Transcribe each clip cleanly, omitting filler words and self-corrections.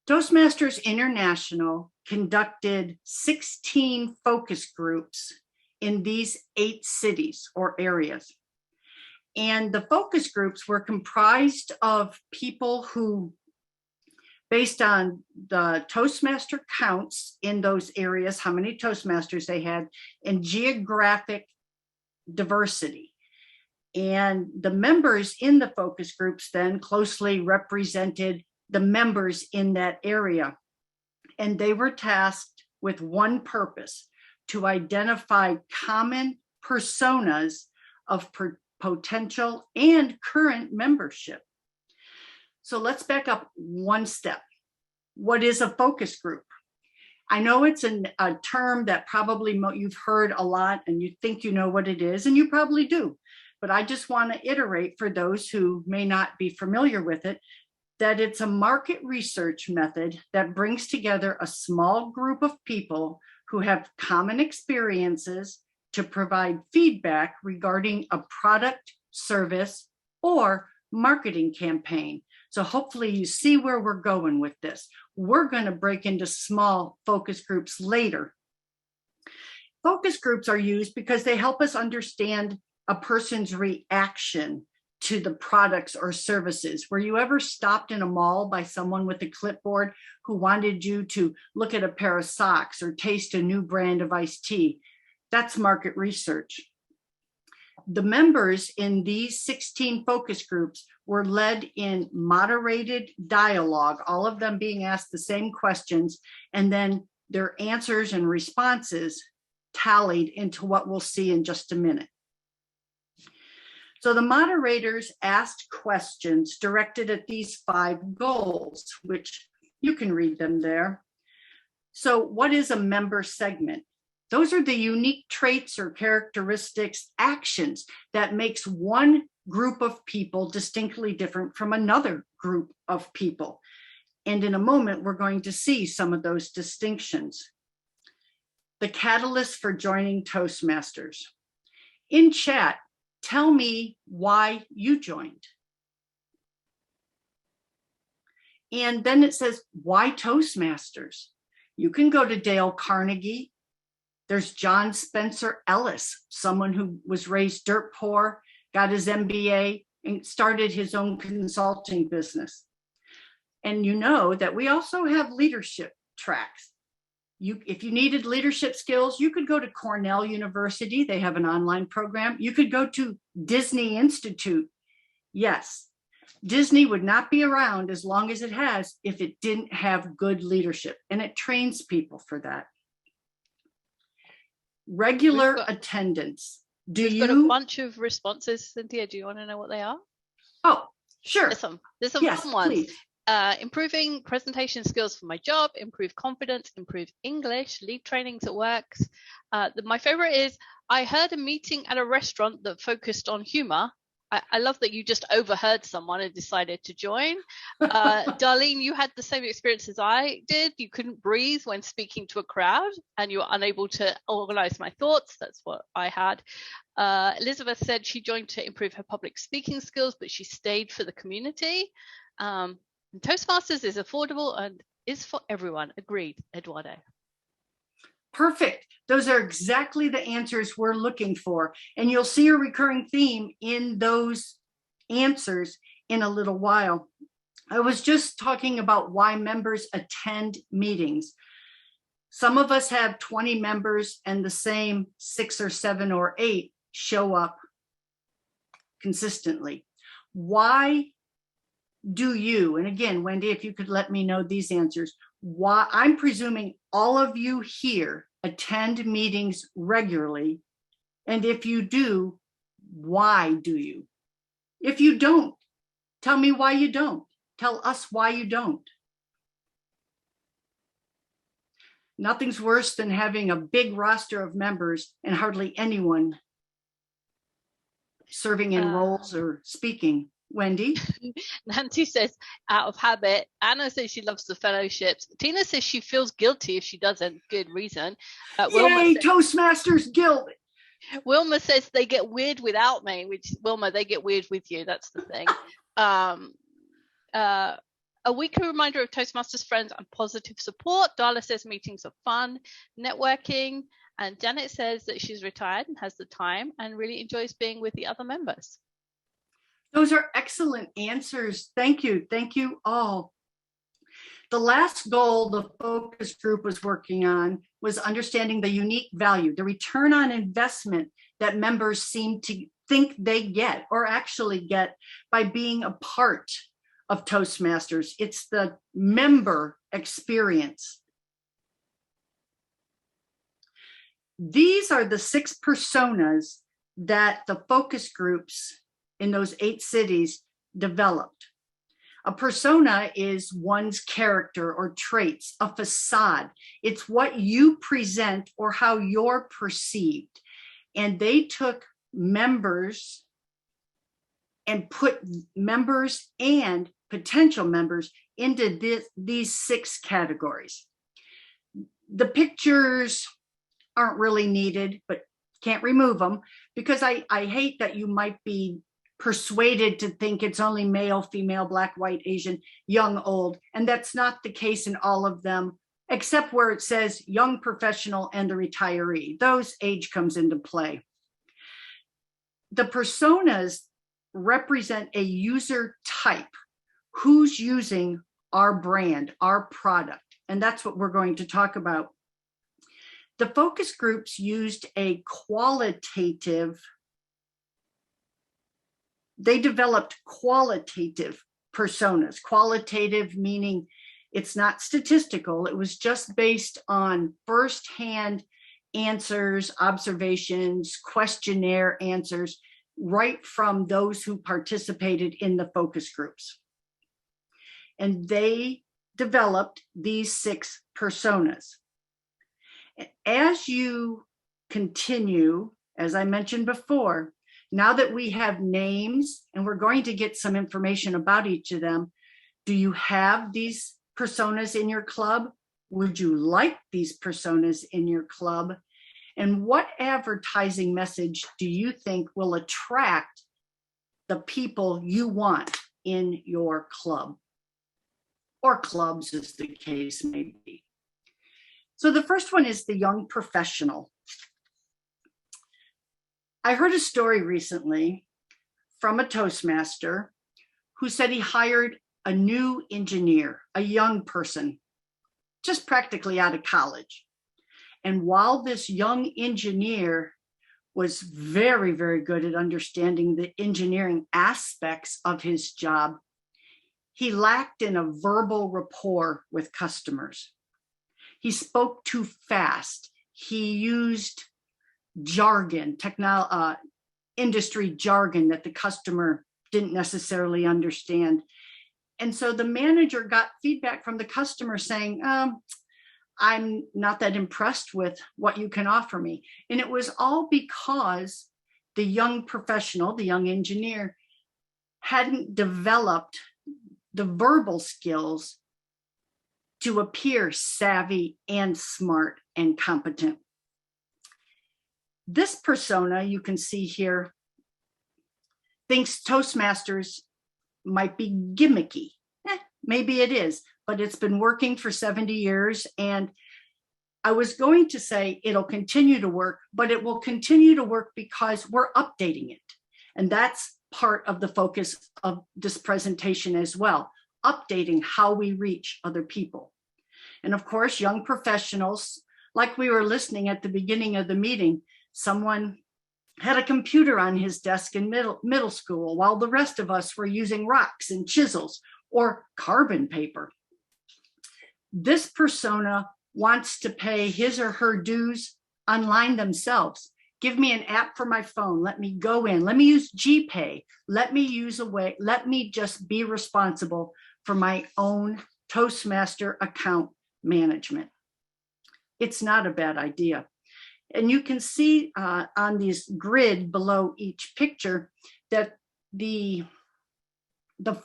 Toastmasters International conducted 16 focus groups in these 8 cities or areas. And the focus groups were comprised of people who, based on the Toastmaster counts in those areas, how many Toastmasters they had, and geographic diversity. And the members in the focus groups then closely represented the members in that area. And they were tasked with one purpose: to identify common personas of potential and current membership. So let's back up one step. What is a focus group? I know it's a term that probably you've heard a lot and you think you know what it is, and you probably do. But I just want to iterate for those who may not be familiar with it, that it's a market research method that brings together a small group of people who have common experiences to provide feedback regarding a product, service, or marketing campaign. So hopefully you see where we're going with this. We're going to break into small focus groups later. Focus groups are used because they help us understand a person's reaction to the products or services. Were you ever stopped in a mall by someone with a clipboard who wanted you to look at a pair of socks or taste a new brand of iced tea? That's market research. The members in these 16 focus groups were led in moderated dialogue, all of them being asked the same questions, and then their answers and responses tallied into what we'll see in just a minute. So the moderators asked questions directed at these 5 goals, which you can read them there. So what is a member segment? Those are the unique traits or characteristics, actions that makes one group of people distinctly different from another group of people. And in a moment, we're going to see some of those distinctions. The catalyst for joining Toastmasters. In chat, tell me why you joined. And then it says, why Toastmasters? You can go to Dale Carnegie. There's John Spencer Ellis, someone who was raised dirt poor, got his MBA, and started his own consulting business. And you know that we also have leadership tracks. If you needed leadership skills, you could go to Cornell University. They have an online program. You could go to Disney Institute. Yes, Disney would not be around as long as it has if it didn't have good leadership, and it trains people for that. Regular attendance. We've got a bunch of responses, Cynthia. Do you want to know what they are? Oh, sure. There's some fun ones. Improving presentation skills for my job, improve confidence, improve English, lead trainings at work. My favorite is, I heard a meeting at a restaurant that focused on humor. I love that you just overheard someone and decided to join. Darlene, you had the same experience as I did. You couldn't breathe when speaking to a crowd and you were unable to organize my thoughts. That's what I had. Elizabeth said she joined to improve her public speaking skills, but she stayed for the community. And Toastmasters is affordable and is for everyone. Agreed, Eduardo. Perfect. Those are exactly the answers we're looking for. And you'll see a recurring theme in those answers in a little while. I was just talking about why members attend meetings. Some of us have 20 members and the same 6 or 7 or 8 show up consistently. Why do you, and again, Wendy, if you could let me know these answers, why, I'm presuming all of you here attend meetings regularly, and if you do, why do you? If you don't, tell me why you don't. Tell us why you don't. Nothing's worse than having a big roster of members and hardly anyone serving in roles or speaking. Wendy? Nancy says, out of habit. Anna says she loves the fellowships. Tina says she feels guilty if she doesn't. Good reason. Yay, Toastmasters guilt. Wilma says they get weird without me, which, Wilma, they get weird with you. That's the thing. A weekly reminder of Toastmasters friends and positive support. Darla says meetings are fun, networking, and Janet says that she's retired and has the time and really enjoys being with the other members. Those are excellent answers. Thank you. Thank you all. The last goal the focus group was working on was understanding the unique value, the return on investment that members seem to think they get or actually get by being a part of Toastmasters. It's the member experience. These are the 6 personas that the focus groups in those 8 cities developed. A persona is one's character or traits, a facade. It's what you present or how you're perceived. And they took members and put members and potential members into these 6 categories. The pictures aren't really needed, but can't remove them because I hate that you might be persuaded to think it's only male, female, black, white, Asian, young, old. And that's not the case in all of them, except where it says young professional and a retiree. Those age comes into play. The personas represent a user type who's using our brand, our product. And that's what we're going to talk about. The focus groups used a they developed qualitative personas. Qualitative meaning it's not statistical. It was just based on firsthand answers, observations, questionnaire answers, right from those who participated in the focus groups. And they developed these 6 personas. As you continue, as I mentioned before, now that we have names and we're going to get some information about each of them, do you have these personas in your club? Would you like these personas in your club? And what advertising message do you think will attract the people you want in your club? Or clubs, as the case may be. So the first one is the young professional. I heard a story recently from a Toastmaster who said he hired a new engineer, a young person, just practically out of college. And while this young engineer was very, very good at understanding the engineering aspects of his job, he lacked in a verbal rapport with customers. He spoke too fast. He used jargon, industry jargon that the customer didn't necessarily understand. And so the manager got feedback from the customer saying, I'm not that impressed with what you can offer me. And it was all because the young professional, the young engineer, hadn't developed the verbal skills to appear savvy and smart and competent. This persona you can see here thinks Toastmasters might be gimmicky. Maybe it is, but it's been working for 70 years. And I was going to say it'll continue to work, but it will continue to work because we're updating it. And that's part of the focus of this presentation as well, updating how we reach other people. And of course, young professionals, like we were listening at the beginning of the meeting, someone had a computer on his desk in middle school while the rest of us were using rocks and chisels or carbon paper. This persona wants to pay his or her dues online themselves. Give me an app for my phone. Let me go in. Let me use GPay. Let me just be responsible for my own Toastmaster account management. It's not a bad idea. And you can see on this grid below each picture that the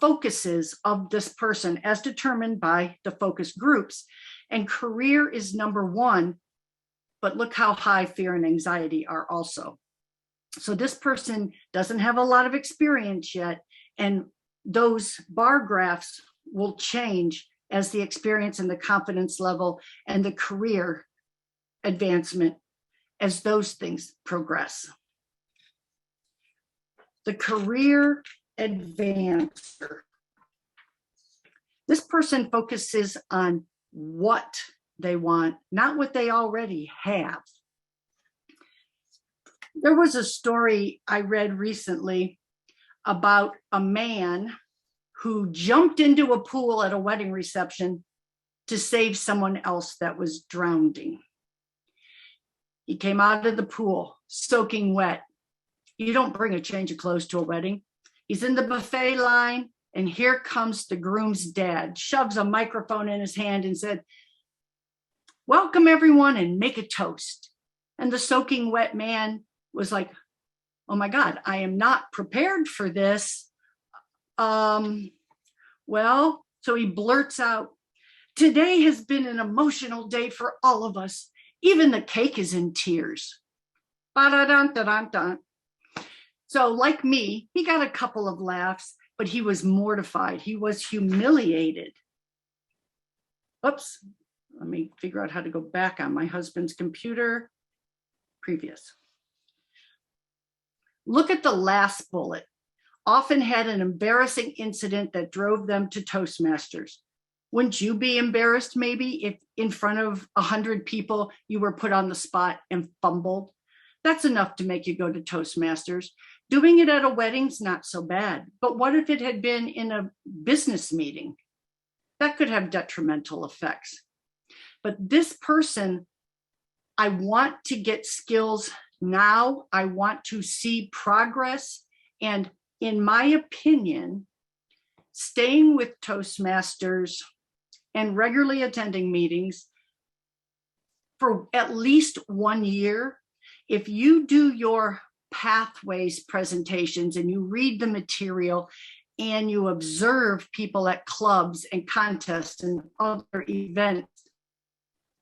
focuses of this person as determined by the focus groups, and career is number 1, but look how high fear and anxiety are also. So this person doesn't have a lot of experience yet, and those bar graphs will change as the experience and the confidence level and the career advancement, as those things progress. The career advancer. This person focuses on what they want, not what they already have. There was a story I read recently about a man who jumped into a pool at a wedding reception to save someone else that was drowning. He came out of the pool soaking wet. You don't bring a change of clothes to a wedding. He's in the buffet line, and here comes the groom's dad, shoves a microphone in his hand and said, "Welcome everyone and make a toast." And the soaking wet man was like, "Oh my God, I am not prepared for this." Well, so he blurts out, "Today has been an emotional day for all of us. Even the cake is in tears." Ba-da-dun-da-dun-dun. So like me, he got a couple of laughs, but he was mortified. He was humiliated. Oops, let me figure out how to go back on my husband's computer. Previous. Look at the last bullet. Often had an embarrassing incident that drove them to Toastmasters. Wouldn't you be embarrassed maybe if in front of 100 people you were put on the spot and fumbled? That's enough to make you go to Toastmasters. Doing it at a wedding's not so bad, but what if it had been in a business meeting? That could have detrimental effects. But this person, I want to get skills now. I want to see progress. And in my opinion, staying with Toastmasters and regularly attending meetings for at least 1 year, if you do your pathways presentations and you read the material and you observe people at clubs and contests and other events,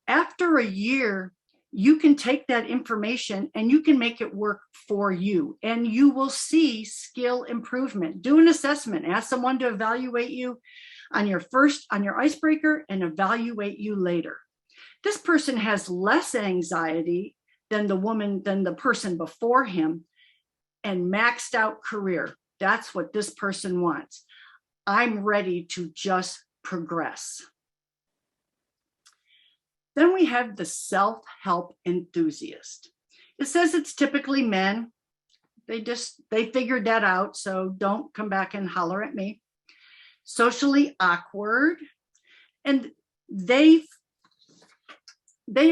after a year, you can take that information and you can make it work for you, and you will see skill improvement. Do an assessment, ask someone to evaluate you on your icebreaker and evaluate you later. This person has less anxiety than the person before him, and maxed out career. That's what this person wants. I'm ready to just progress. Then we have the self-help enthusiast. It says it's typically men. They figured that out, so don't come back and holler at me. Socially awkward, and they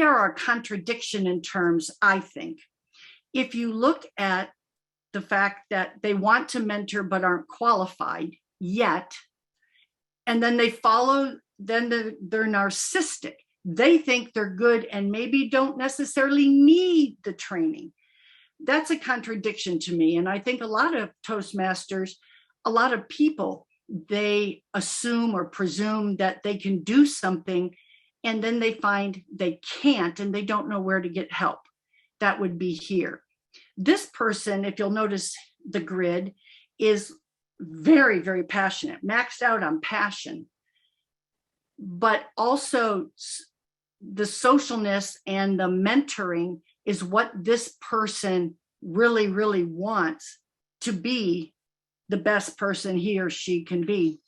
are a contradiction in terms, I think. If you look at the fact that they want to mentor but aren't qualified yet, and then they're narcissistic. They think they're good and maybe don't necessarily need the training. That's a contradiction to me. And I think a lot of Toastmasters, a lot of people, they assume or presume that they can do something, and then they find they can't and they don't know where to get help. That would be here. This person, if you'll notice the grid, is very, very passionate, maxed out on passion, but also the socialness and the mentoring is what this person really, really wants to be the best person he or she can be.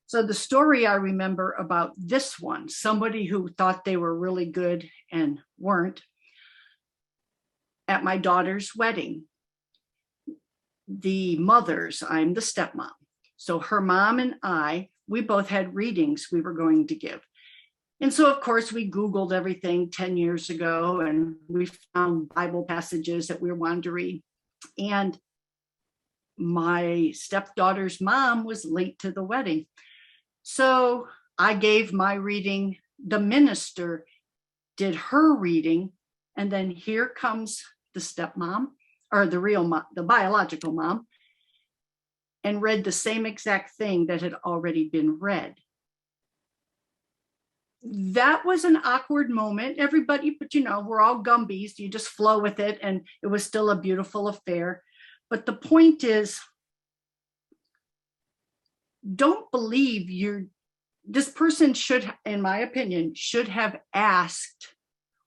So the story I remember about this one, somebody who thought they were really good and weren't, at my daughter's wedding, the mothers, I'm the stepmom. So her mom and we both had readings we were going to give. And so, of course, we Googled everything 10 years ago, and we found Bible passages that we wanted to read. And my stepdaughter's mom was late to the wedding. So I gave my reading, the minister did her reading, and then here comes the stepmom, or the real mom, the biological mom, and read the same exact thing that had already been read. That was an awkward moment. Everybody, but we're all Gumbies. You just flow with it, and it was still a beautiful affair. But the point is, don't believe this person should, in my opinion, should have asked,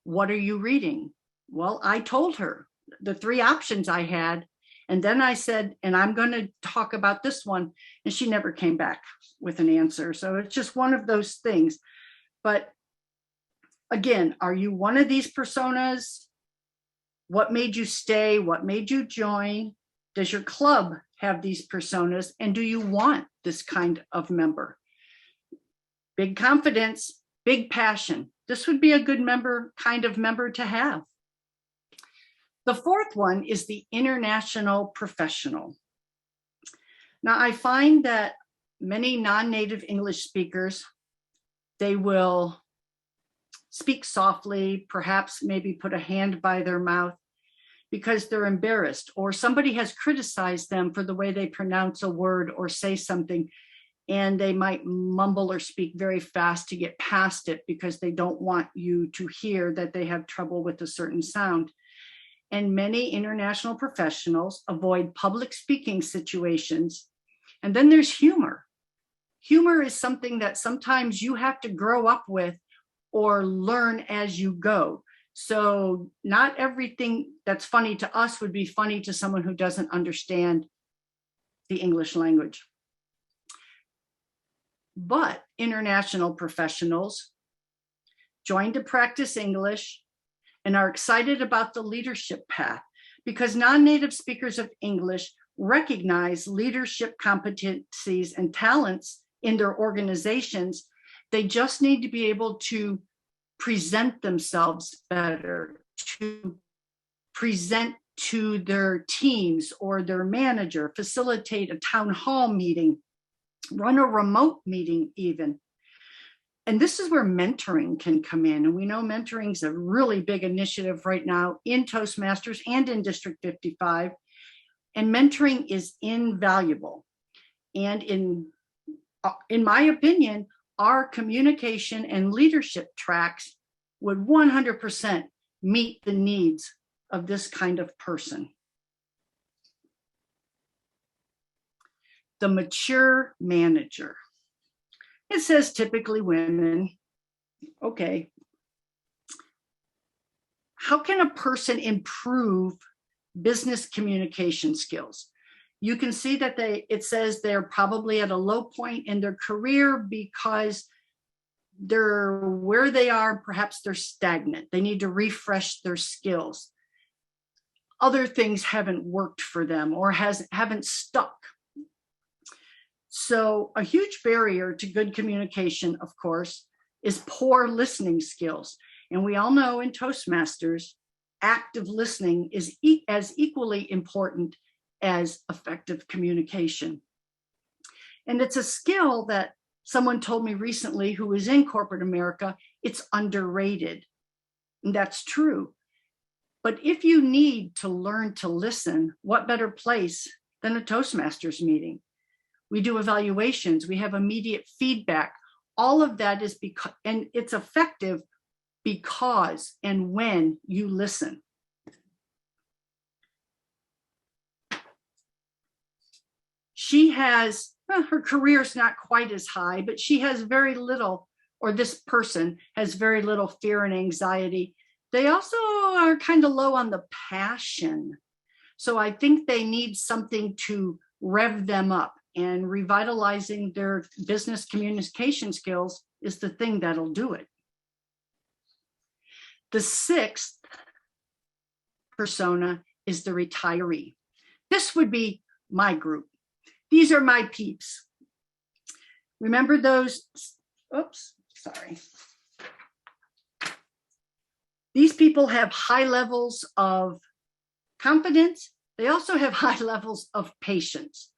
what are you reading? Well, I told her the 3 options I had. And then I said, and I'm going to talk about this one. And she never came back with an answer. So it's just one of those things. But again, are you one of these personas? What made you stay? What made you join? Does your club have these personas? And do you want this kind of member? Big confidence, big passion. This would be a good kind of member to have. The 4th one is the international professional. Now, I find that many non-native English speakers, they will speak softly, perhaps maybe put a hand by their mouth because they're embarrassed, or somebody has criticized them for the way they pronounce a word or say something, and they might mumble or speak very fast to get past it because they don't want you to hear that they have trouble with a certain sound. And many international professionals avoid public speaking situations. And then there's humor. Humor is something that sometimes you have to grow up with or learn as you go. So not everything that's funny to us would be funny to someone who doesn't understand the English language. But international professionals join to practice English and are excited about the leadership path because non-native speakers of English recognize leadership competencies and talents in their organizations. They just need to be able to present themselves better, to present to their teams or their manager, facilitate a town hall meeting, run a remote meeting even. And this is where mentoring can come in. And we know mentoring is a really big initiative right now in Toastmasters and in District 55. And mentoring is invaluable. And in my opinion, our communication and leadership tracks would 100% meet the needs of this kind of person. The mature manager. It says typically women. Okay. How can a person improve business communication skills? You can see that it says they're probably at a low point in their career because they're where they are, perhaps they're stagnant. They need to refresh their skills. Other things haven't worked for them or haven't stuck. So a huge barrier to good communication, of course, is poor listening skills. And we all know in Toastmasters, active listening is as equally important as effective communication. And it's a skill that someone told me recently who was in corporate America, it's underrated. And that's true. But if you need to learn to listen, what better place than a Toastmasters meeting? We do evaluations, we have immediate feedback. All of that is because, and it's effective because and when you listen. She has, her career is not quite as high, but she has very little, or this person has very little fear and anxiety. They also are kind of low on the passion. So I think they need something to rev them up, and revitalizing their business communication skills is the thing that'll do it. The 6th persona is the retiree. This would be my group. These are my peeps. Remember those, oops, sorry. These people have high levels of confidence. They also have high levels of patience.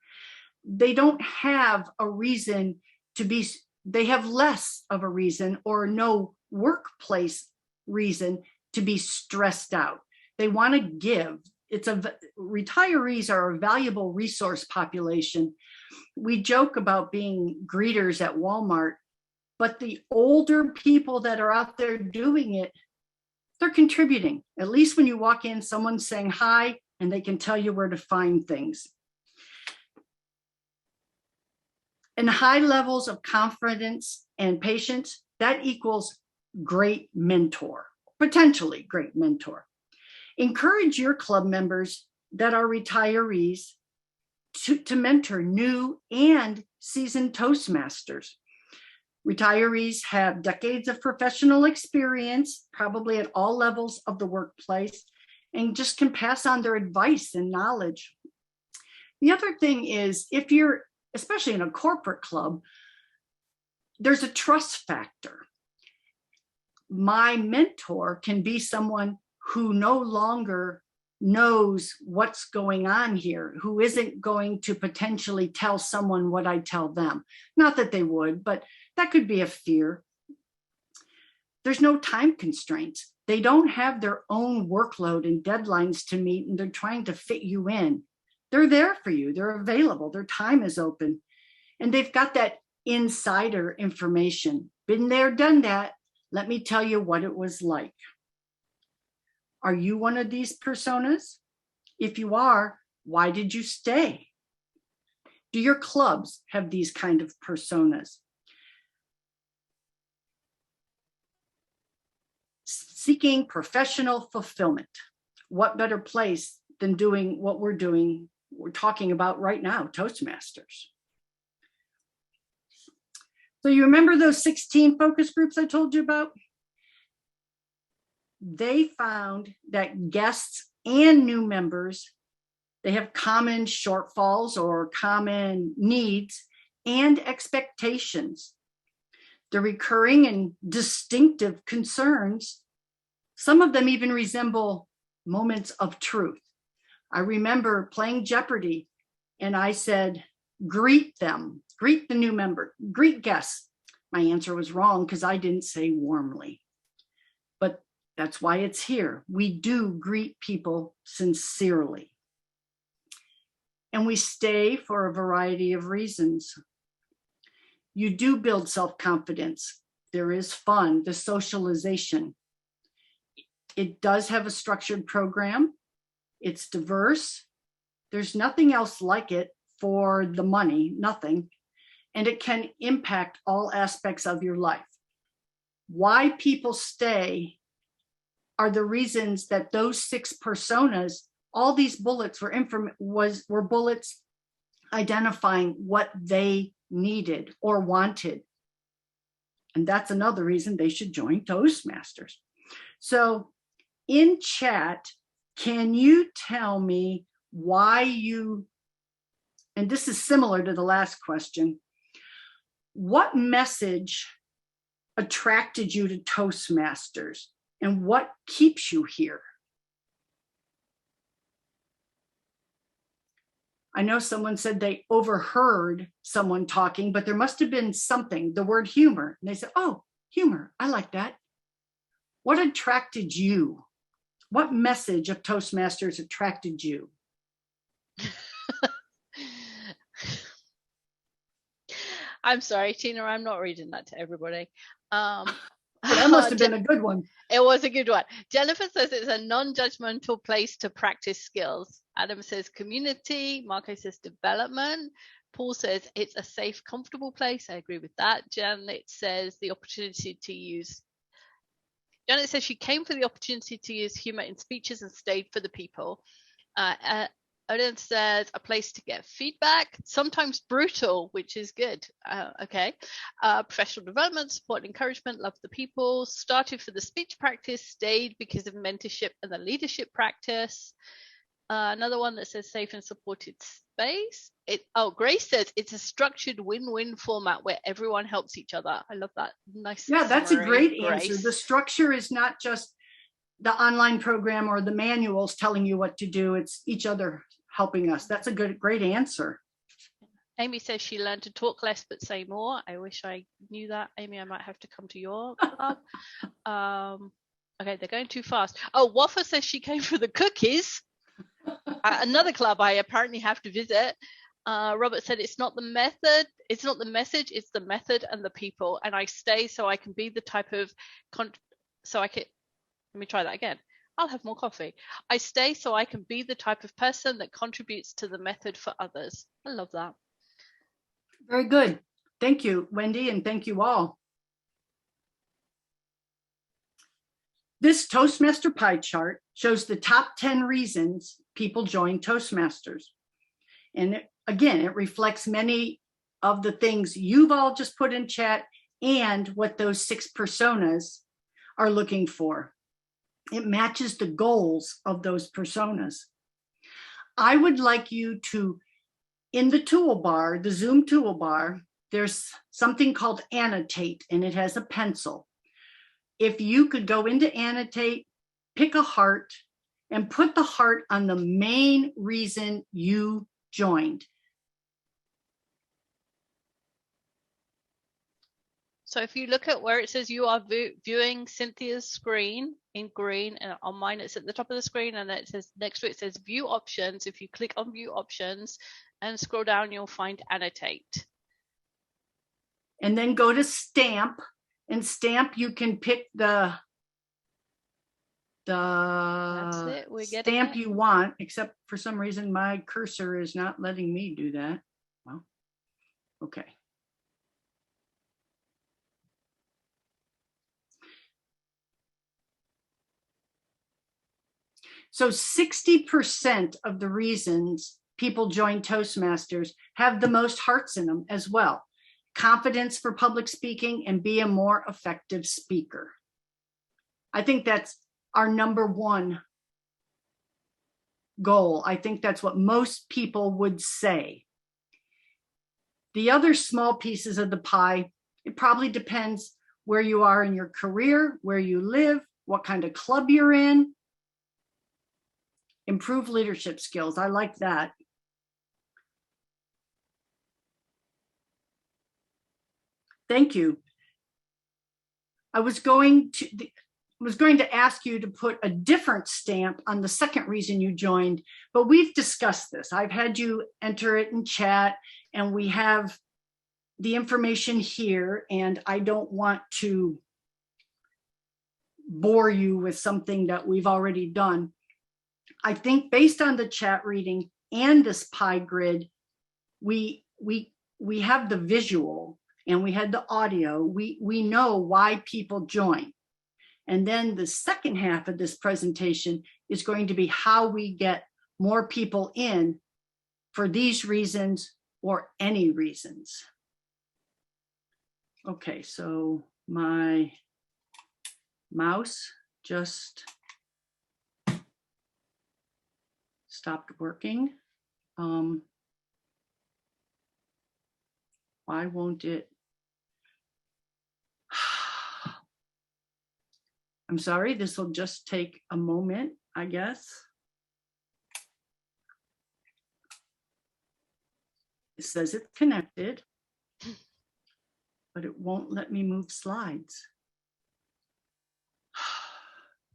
They don't have a reason to be, they have less of a reason or no workplace reason to be stressed out. They want to give. Retirees are a valuable resource population. We joke about being greeters at Walmart, but the older people that are out there doing it, they're contributing. At least when you walk in, someone's saying hi and they can tell you where to find things. And high levels of confidence and patience, that equals great mentor, potentially great mentor. Encourage your club members that are retirees to mentor new and seasoned Toastmasters. Retirees have decades of professional experience, probably at all levels of the workplace, and just can pass on their advice and knowledge. The other thing is, if you're, especially in a corporate club, there's a trust factor. My mentor can be someone who no longer knows what's going on here, who isn't going to potentially tell someone what I tell them. Not that they would, but that could be a fear. There's no time constraints. They don't have their own workload and deadlines to meet, and they're trying to fit you in. They're there for you. They're available. Their time is open. And they've got that insider information. Been there, done that. Let me tell you what it was like. Are you one of these personas? If you are, why did you stay? Do your clubs have these kind of personas? Seeking professional fulfillment. What better place than doing what we're talking about right now, Toastmasters. So you remember those 16 focus groups I told you about? They found that guests and new members, they have common shortfalls or common needs and expectations. The recurring and distinctive concerns, some of them even resemble moments of truth. I remember playing Jeopardy and I said, greet them, greet the new member, greet guests. My answer was wrong because I didn't say warmly. But that's why it's here. We do greet people sincerely. And we stay for a variety of reasons. You do build self-confidence. There is fun, the socialization. It does have a structured program. It's diverse. There's nothing else like it for the money, nothing. And it can impact all aspects of your life. Why people stay are the reasons that those 6 personas, all these bullets were bullets identifying what they needed or wanted. And that's another reason they should join Toastmasters. So in chat, can you tell me why you, and this is similar to the last question, what message attracted you to Toastmasters and what keeps you here? I know someone said they overheard someone talking, but there must have been something, the word humor. And they said, oh, humor, I like that. What attracted you? What message of Toastmasters attracted you? I'm sorry, Tina, I'm not reading that to everybody. That must have been a good one. It was a good one. Jennifer says it's a non-judgmental place to practice skills. Adam says community. Marco says development. Paul says it's a safe, comfortable place. I agree with that. Janet says the opportunity to use. Janet says she came for the opportunity to use humor in speeches and stayed for the people. Odin says a place to get feedback, sometimes brutal, which is good. Okay. Professional development, support and encouragement, love the people, started for the speech practice, stayed because of mentorship and the leadership practice. Another one that says safe and supported space. Grace says it's a structured win-win format where everyone helps each other. I love that. Nice. Yeah, that's a great Grace. answer. The structure is not just the online program or the manuals telling you what to do. It's each other helping us. That's a great answer. Amy says she learned to talk less but say more. I wish I knew that. Amy, I might have to come to your club. Okay, they're going too fast. Oh, Wafa says she came for the cookies. Another club I apparently have to visit. Robert said it's not the method, it's not the message, it's the method and the people. And I stay so I can be the type of let me try that again. I'll have more coffee. I stay so I can be the type of person that contributes to the method for others. I love that. Very good. Thank you, Wendy, and thank you all. This Toastmaster pie chart shows the top 10 reasons people join Toastmasters. And again, it reflects many of the things you've all just put in chat and what those 6 personas are looking for. It matches the goals of those personas. I would like you to, in the toolbar, the Zoom toolbar, there's something called annotate, and it has a pencil. If you could go into annotate, pick a heart, and put the heart on the main reason you joined. So if you look at where it says you are viewing Cynthia's screen in green, and on mine it's at the top of the screen, and it says next to it says view options. If you click on view options and scroll down, you'll find annotate. And then go to stamp, and stamp, you can pick the That's it. We're getting stamp it. you want, except for some reason my cursor is not letting me do that. Well, okay. So 60% of the reasons people join Toastmasters have the most hearts in them as well. Confidence for public speaking and be a more effective speaker. I think that's our number one goal. I think that's what most people would say. The other small pieces of the pie, it probably depends where you are in your career, where you live, what kind of club you're in. Improve leadership skills. I like that. Thank you. I was going to ask you to put a different stamp on the second reason you joined, but we've discussed this. I've had you enter it in chat, and we have the information here, and I don't want to bore you with something that we've already done. I think based on the chat reading and this pie grid, we have the visual and we had the audio. We know why people join. And then the second half of this presentation is going to be how we get more people in for these reasons or any reasons. Okay, so my mouse just stopped working. Why won't it? I'm sorry, this will just take a moment, I guess. It says it's connected, but it won't let me move slides.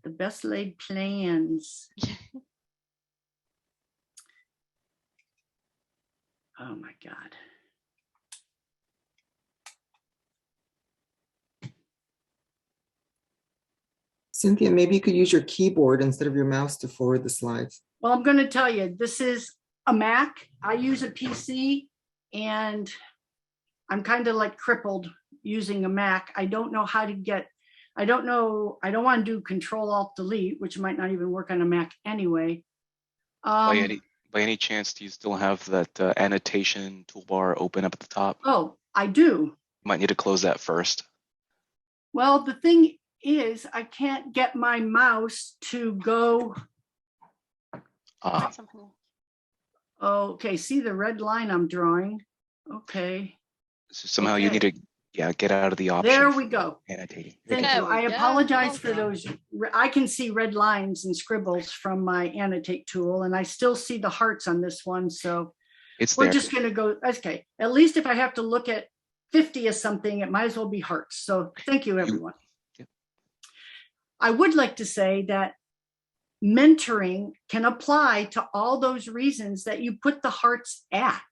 The best laid plans. Oh my God. Cynthia, maybe you could use your keyboard instead of your mouse to forward the slides. Well, I'm going to tell you, this is a Mac. I use a PC, and I'm kind of like crippled using a Mac. I don't know how to get, I don't want to do Control-Alt-Delete, which might not even work on a Mac anyway. By any chance, do you still have that annotation toolbar open up at the top? Oh, I do. You might need to close that first. Well, the thing is, I can't get my mouse to go. Okay, see the red line I'm drawing? Okay. So somehow Okay. you need to get out of the option. There we go. Annotating. Thank you. I apologize for those. I can see red lines and scribbles from my annotate tool, and I still see the hearts on this one. So we're there. just going to go. Okay. At least if I have to look at 50 of something, it might as well be hearts. So thank you, everyone. I would like to say that mentoring can apply to all those reasons that you put the hearts at.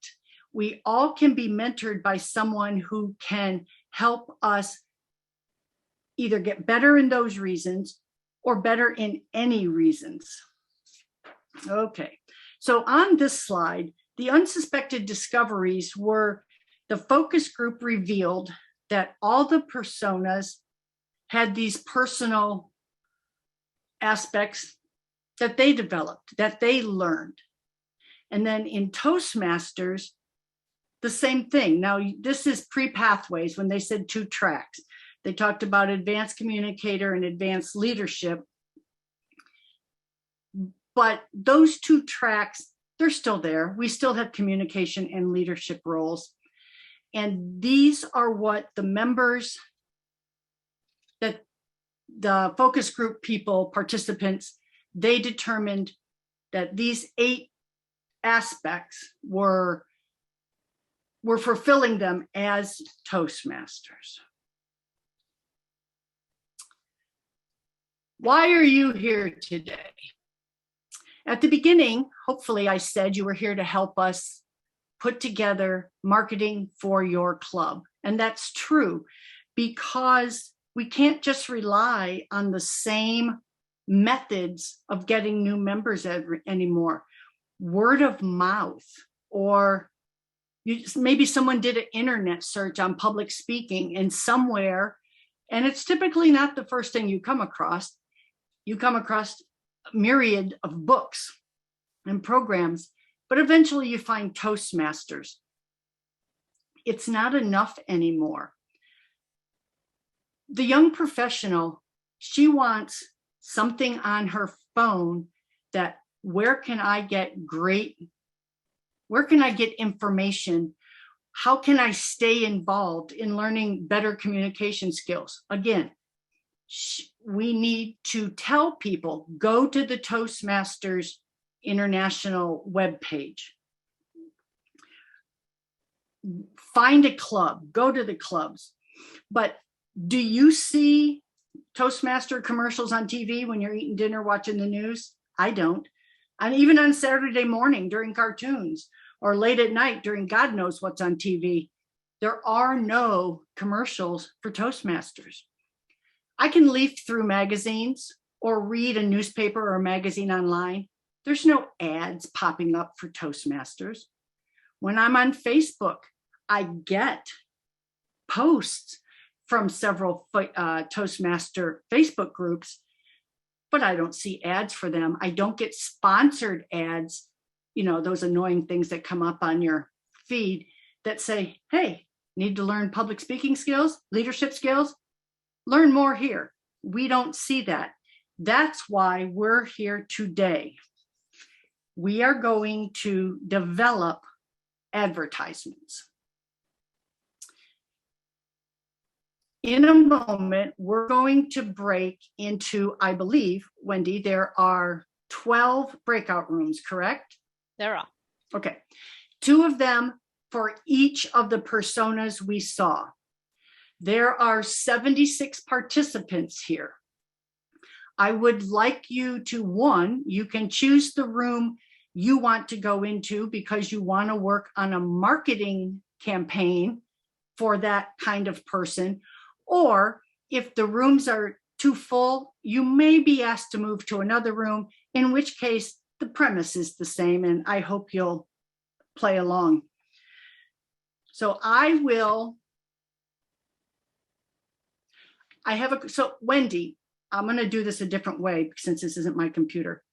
We all can be mentored by someone who can help us either get better in those reasons or better in any reasons. Okay, so on this slide, the unsuspected discoveries were the focus group revealed that all the personas had these personal aspects that they developed, that they learned. And then in Toastmasters, the same thing. Now, this is pre-pathways when they said 2 tracks. They talked about advanced communicator and advanced leadership. But those 2 tracks, they're still there. We still have communication and leadership roles. And these are what the members, that the focus group people, participants, they determined that these 8 aspects were fulfilling them as Toastmasters. Why are you here today? At the beginning, hopefully I said you were here to help us put together marketing for your club. And that's true, because we can't just rely on the same methods of getting new members anymore. Word of mouth, or maybe someone did an internet search on public speaking and somewhere, and it's typically not the first thing you come across. You come across a myriad of books and programs, but eventually you find Toastmasters. It's not enough anymore. The young professional, she wants something on her phone that where can I get information? How can I stay involved in learning better communication skills? Again, we need to tell people, go to the Toastmasters International webpage. Find a club, go to the clubs. But do you see Toastmaster commercials on TV when you're eating dinner, watching the news? I don't. And even on Saturday morning during cartoons, or late at night during God knows what's on TV, there are no commercials for Toastmasters. I can leaf through magazines or read a newspaper or a magazine online. There's no ads popping up for Toastmasters. When I'm on Facebook, I get posts from several Toastmaster Facebook groups, but I don't see ads for them. I don't get sponsored ads, those annoying things that come up on your feed that say, hey, need to learn public speaking skills, leadership skills? Learn more here. We don't see that. That's why we're here today. We are going to develop advertisements. In a moment, we're going to break into, I believe, Wendy, there are 12 breakout rooms, correct? There are. Okay. 2 of them for each of the personas we saw. There are 76 participants here. I would like you to, 1, you can choose the room you want to go into because you want to work on a marketing campaign for that kind of person. Or if the rooms are too full, you may be asked to move to another room, in which case the premise is the same, and I hope you'll play along. So so Wendy, I'm going to do this a different way since this isn't my computer.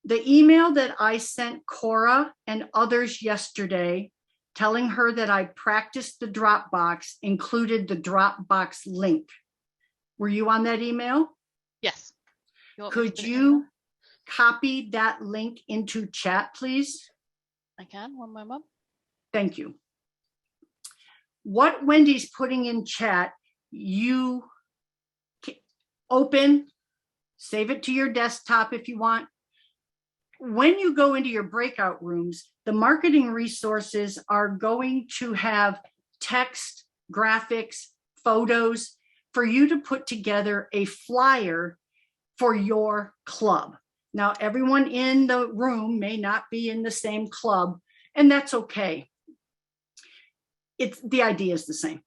The email that I sent Cora and others yesterday, telling her that I practiced the Dropbox, included the Dropbox link. Were you on that email? Yes. Could you copy that link into chat, please? I can, one moment. Thank you. What Wendy's putting in chat, you open, save it to your desktop if you want. When you go into your breakout rooms, the marketing resources are going to have text, graphics, photos for you to put together a flyer for your club. Now, everyone in the room may not be in the same club, and that's okay. The idea is the same.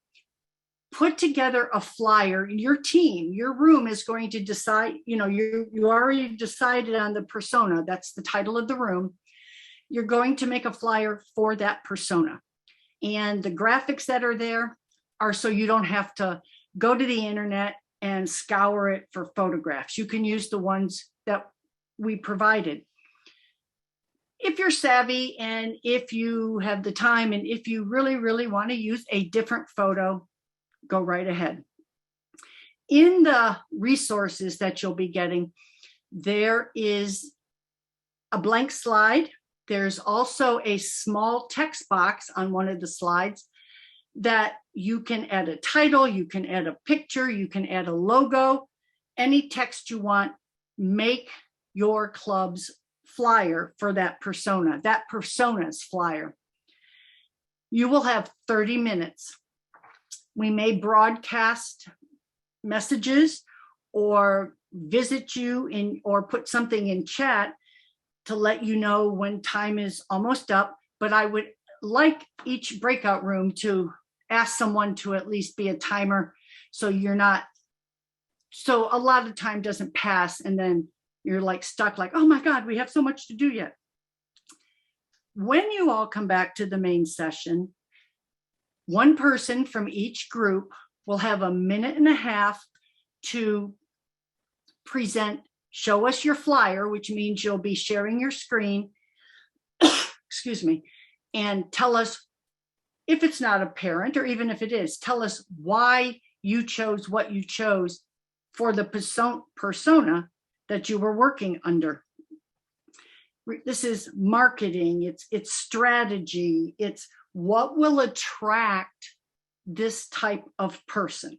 Put together a flyer. Your team, your room is going to decide, you already decided on the persona. That's the title of the room. You're going to make a flyer for that persona. And the graphics that are there are so you don't have to go to the internet and scour it for photographs. You can use the ones that we provided. If you're savvy and if you have the time and if you really, really want to use a different photo, go right ahead. In the resources that you'll be getting, there is a blank slide. There's also a small text box on one of the slides that you can add a title, you can add a picture, you can add a logo, any text you want. Make your club's flyer for that persona's flyer. You will have 30 minutes. We may broadcast messages or visit you in or put something in chat to let you know when time is almost up, but I would like each breakout room to ask someone to at least be a timer so you're not, so a lot of time doesn't pass and then you're like stuck like, oh my God, we have so much to do yet. When you all come back to the main session, one person from each group will have 1.5 minutes to present, show us your flyer, which means you'll be sharing your screen, excuse me, and tell us if it's not apparent, or even if it is, tell us why you chose what you chose for the persona that you were working under. This is marketing, it's strategy, it's what will attract this type of person.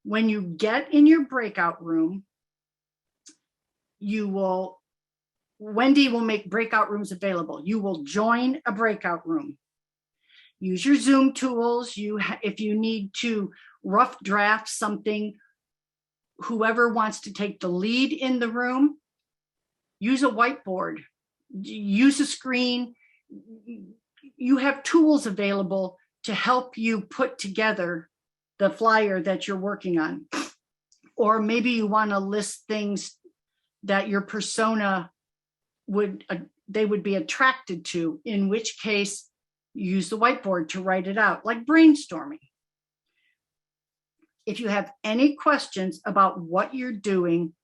When you get in your breakout room, Wendy will make breakout rooms available. You will join a breakout room. Use your Zoom tools. If you need to rough draft something, whoever wants to take the lead in the room, use a whiteboard, use a screen. You have tools available to help you put together the flyer that you're working on. Or maybe you want to list things that your persona would be attracted to, in which case use the whiteboard to write it out, like brainstorming. If you have any questions about what you're doing,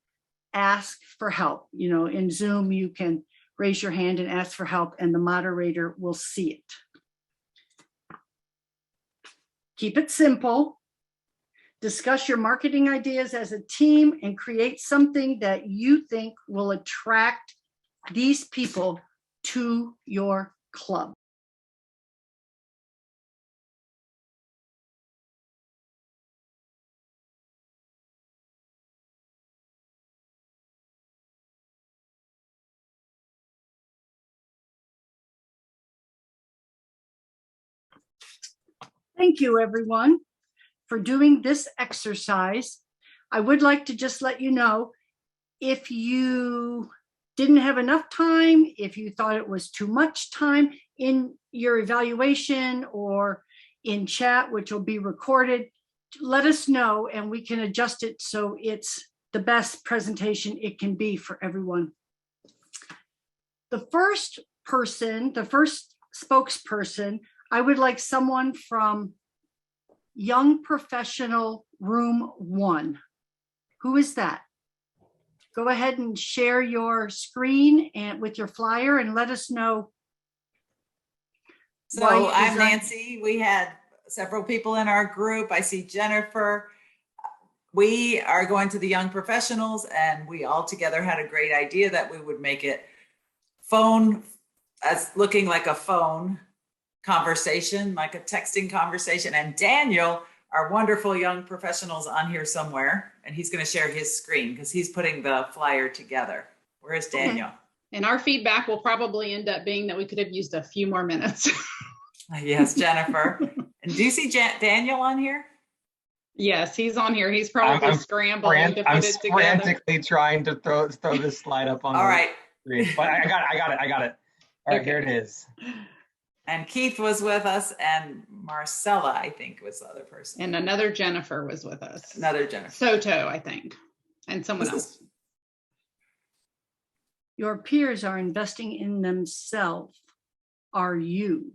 ask for help. You know, in Zoom, you can raise your hand and ask for help, and the moderator will see it. Keep it simple. Discuss your marketing ideas as a team and create something that you think will attract these people to your club. Thank you, everyone, for doing this exercise. I would like to just let you know, if you didn't have enough time, if you thought it was too much time in your evaluation or in chat, which will be recorded, let us know and we can adjust it so it's the best presentation it can be for everyone. The first person, the first spokesperson, I would like someone from Young Professional Room 1. Who is that? Go ahead and share your screen and with your flyer and let us know. So I'm Nancy. We had several people in our group. I see Jennifer. We are going to the Young Professionals, and we all together had a great idea that we would make it phone, as looking like a phone conversation, like a texting conversation. And Daniel, our wonderful Young Professionals, on here somewhere, and he's going to share his screen because he's putting the flyer together. Where is Daniel? Okay. And our feedback will probably end up being that we could have used a few more minutes. Yes, Jennifer. And do you see Daniel on here? Yes, he's on here. He's probably scrambling to put it together. I'm frantically trying to throw this slide up on All right. Screen. But I got it. All right, here it is. And Keith was with us, and Marcella, I think, was the other person. And another Jennifer was with us. Another Jennifer. Soto, I think. And someone else. Your peers are investing in themselves. Are you?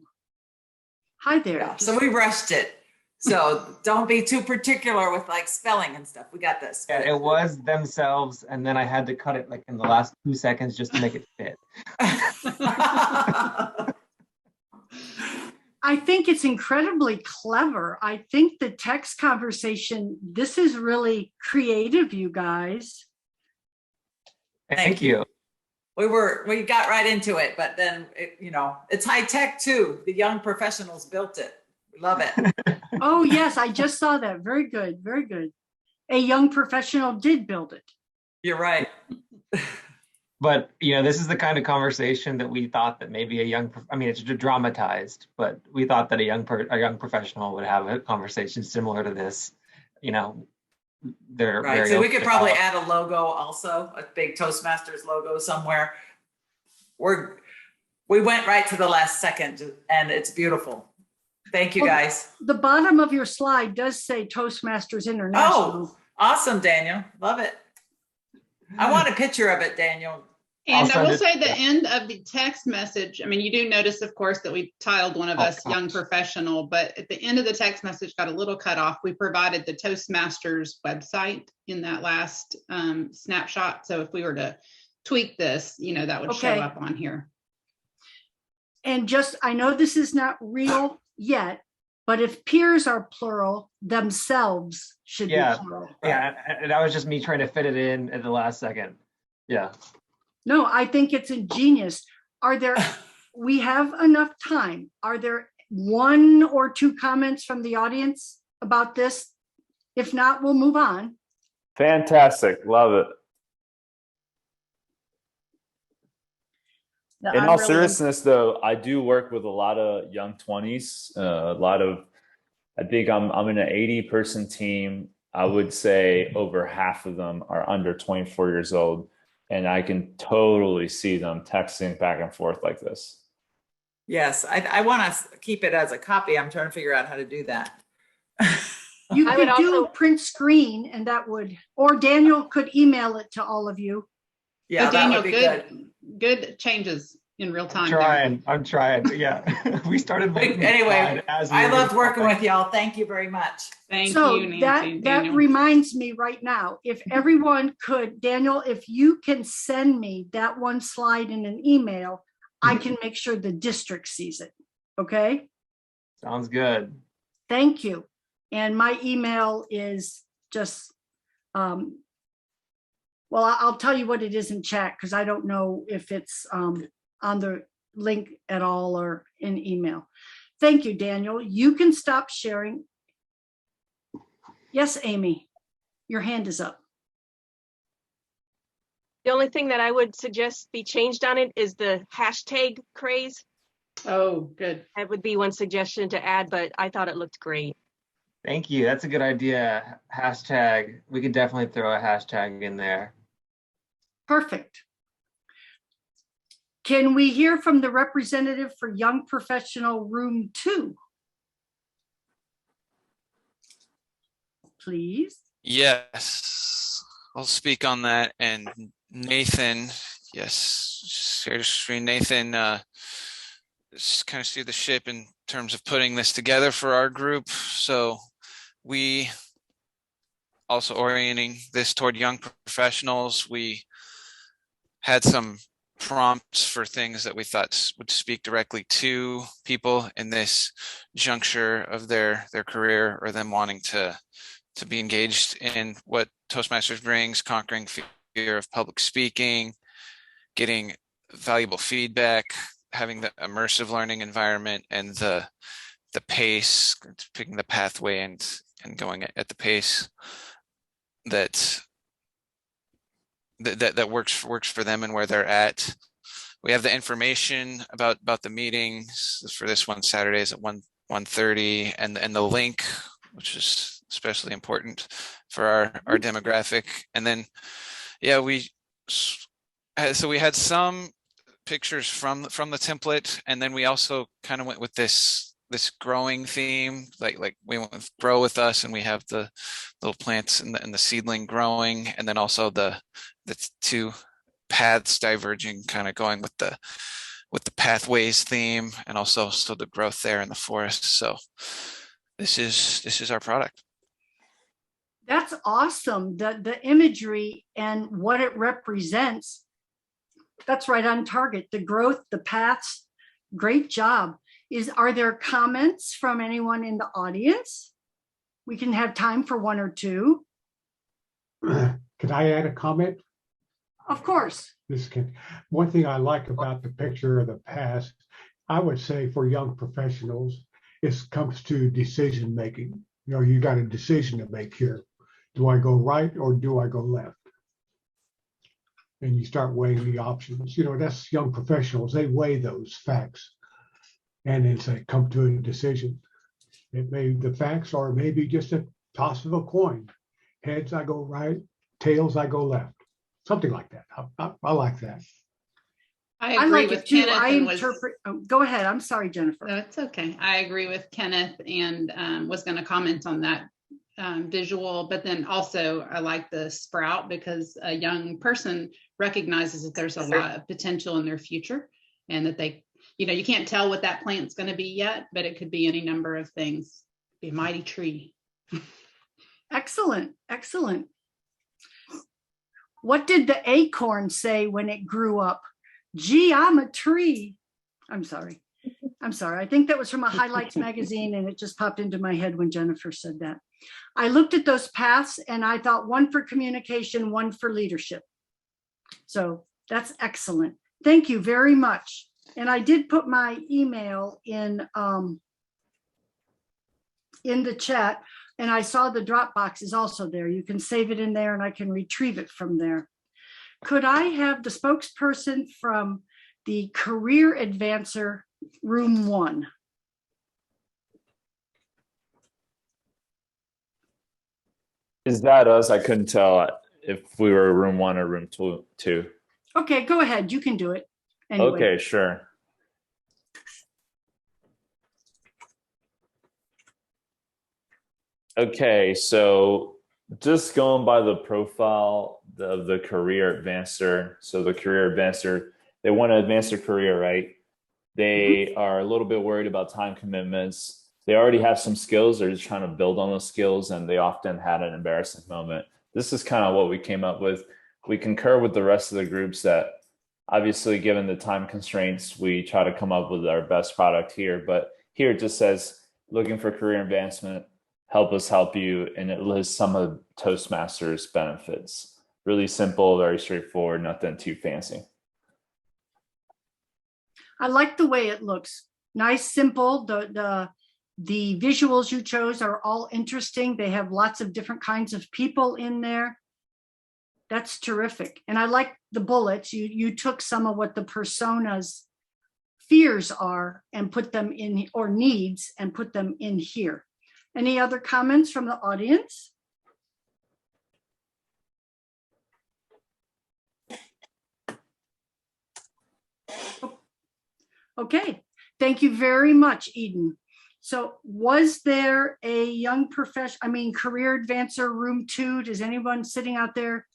Hi there. Yeah, so we rushed it. So don't be too particular with like spelling and stuff. We got this. Yeah, it was themselves, and then I had to cut it like in the last 2 seconds just to make it fit. I think it's incredibly clever. I think the text conversation, this is really creative, you guys. Thank you. We got right into it, but then it's high tech too. The young professionals built it. We love it. Oh yes, I just saw that. Very good, very good. A young professional did build it. You're right. But this is the kind of conversation that we thought that maybe it's dramatized, but we thought that a young professional would have a conversation similar to this. They're right. So we could probably add a logo also, a big Toastmasters logo somewhere. We went right to the last second, and it's beautiful. Thank you, guys. The bottom of your slide does say Toastmasters International. Oh, awesome, Daniel. Love it. I want a picture of it, Daniel. And I will say the end of the text message, I mean, you do notice, of course, that we titled one of us young professional, but at the end of the text message got a little cut off. We provided the Toastmasters website in that last snapshot. So if we were to tweak this, that would show up on here. And I know this is not real yet, but if peers are plural, themselves should be plural. Yeah, and that was just me trying to fit it in at the last second. Yeah. No, I think it's ingenious. We have enough time. Are there 1 or 2 comments from the audience about this? If not, we'll move on. Fantastic. Love it. No, In all seriousness, though, I do work with a lot of young 20s, I think I'm in an 80-person team. I would say over half of them are under 24 years old. And I can totally see them texting back and forth like this. Yes, I want to keep it as a copy. I'm trying to figure out how to do that. You could do print screen, and or Daniel could email it to all of you. Yeah, Daniel, good changes in real time. I'm trying. Yeah, we started. Anyway, I loved working with y'all. Thank you very much. Thank you, Nancy. That reminds me right now, if everyone could, Daniel, if you can send me that one slide in an email, I can make sure the district sees it. Okay? Sounds good. Thank you. And my email is just, well, I'll tell you what it is in chat because I don't know if it's on the link at all or in email. Thank you, Daniel. You can stop sharing. Yes, Amy, your hand is up. The only thing that I would suggest be changed on it is the hashtag craze. Oh, good. That would be one suggestion to add, but I thought it looked great. Thank you. That's a good idea. Hashtag. We could definitely throw a hashtag in there. Perfect. Can we hear from the representative for Young Professional Room 2? Please. Yes, I'll speak on that. And Nathan, yes, share the screen. Nathan just kind of steered the ship in terms of putting this together for our group. So we also orienting this toward young professionals. We had some prompts for things that we thought would speak directly to people in this juncture of their career or them wanting to be engaged in what Toastmasters brings, conquering fear of public speaking, getting valuable feedback, having the immersive learning environment and the pace, picking the pathway and going at the pace that works for them and where they're at. We have the information about the meetings for this one Saturdays at 1:30 and the link, which is especially important for our demographic. And then we had some pictures from the template, and then we also kind of went with this growing theme, like we went with grow with us, and we have the little plants and the seedling growing, and then also the two paths diverging, kind of going with with the pathways theme, and also the growth there in the forest. So this is our product. That's awesome. The imagery and what it represents, that's right on target. The growth, the paths, great job. Are there comments from anyone in the audience? We can have time for one or two. Could I add a comment? Of course. One thing I like about the picture of the past, I would say for young professionals, it comes to decision making. You know, you got a decision to make here. Do I go right or do I go left? And you start weighing the options. You know, that's young professionals. They weigh those facts and then say, come to a decision. It may be the facts, or maybe just a toss of a coin. Heads, I go right. Tails, I go left. Something like that. I like that. I agree like with it too. Kenneth. I interpret. Go ahead. I'm sorry, Jennifer. No, it's okay. I agree with Kenneth and was going to comment on that visual, but then also I like the sprout because a young person recognizes that there's a lot of potential in their future and that they, you know, you can't tell what that plant's going to be yet, but it could be any number of things. Be a mighty tree. Excellent. Excellent. What did the acorn say when it grew up? Gee, I'm a tree. I'm sorry. I think that was from a Highlights magazine, and it just popped into my head when Jennifer said that. I looked at those paths and I thought one for communication, one for leadership. So that's excellent. Thank you very much. And I did put my email in the chat, and I saw the Dropbox is also there. You can save it in there and I can retrieve it from there. Could I have the spokesperson from the Career Advancer Room 1? Is that us? I couldn't tell if we were room 1 or room 2. Okay, go ahead. You can do it. Anyway. Okay, sure. Okay, so just going by the profile of the Career Advancer. So the Career Advancer, they want to advance their career, right? They are a little bit worried about time commitments. They already have some skills. They're just trying to build on those skills, and they often had an embarrassing moment. This is kind of what we came up with. We concur with the rest of the groups that obviously, given the time constraints, we try to come up with our best product here. But here it just says, looking for career advancement, help us help you. And it lists some of Toastmasters benefits. Really simple, very straightforward, nothing too fancy. I like the way it looks. Nice, simple. The visuals you chose are all interesting. They have lots of different kinds of people in there. That's terrific. And I like the bullets. You took some of what the personas fears are and put them in, or needs, and put them in here. Any other comments from the audience? Okay, thank you very much, Eden. So was there a young career advancer room 2? Does anyone sitting out there?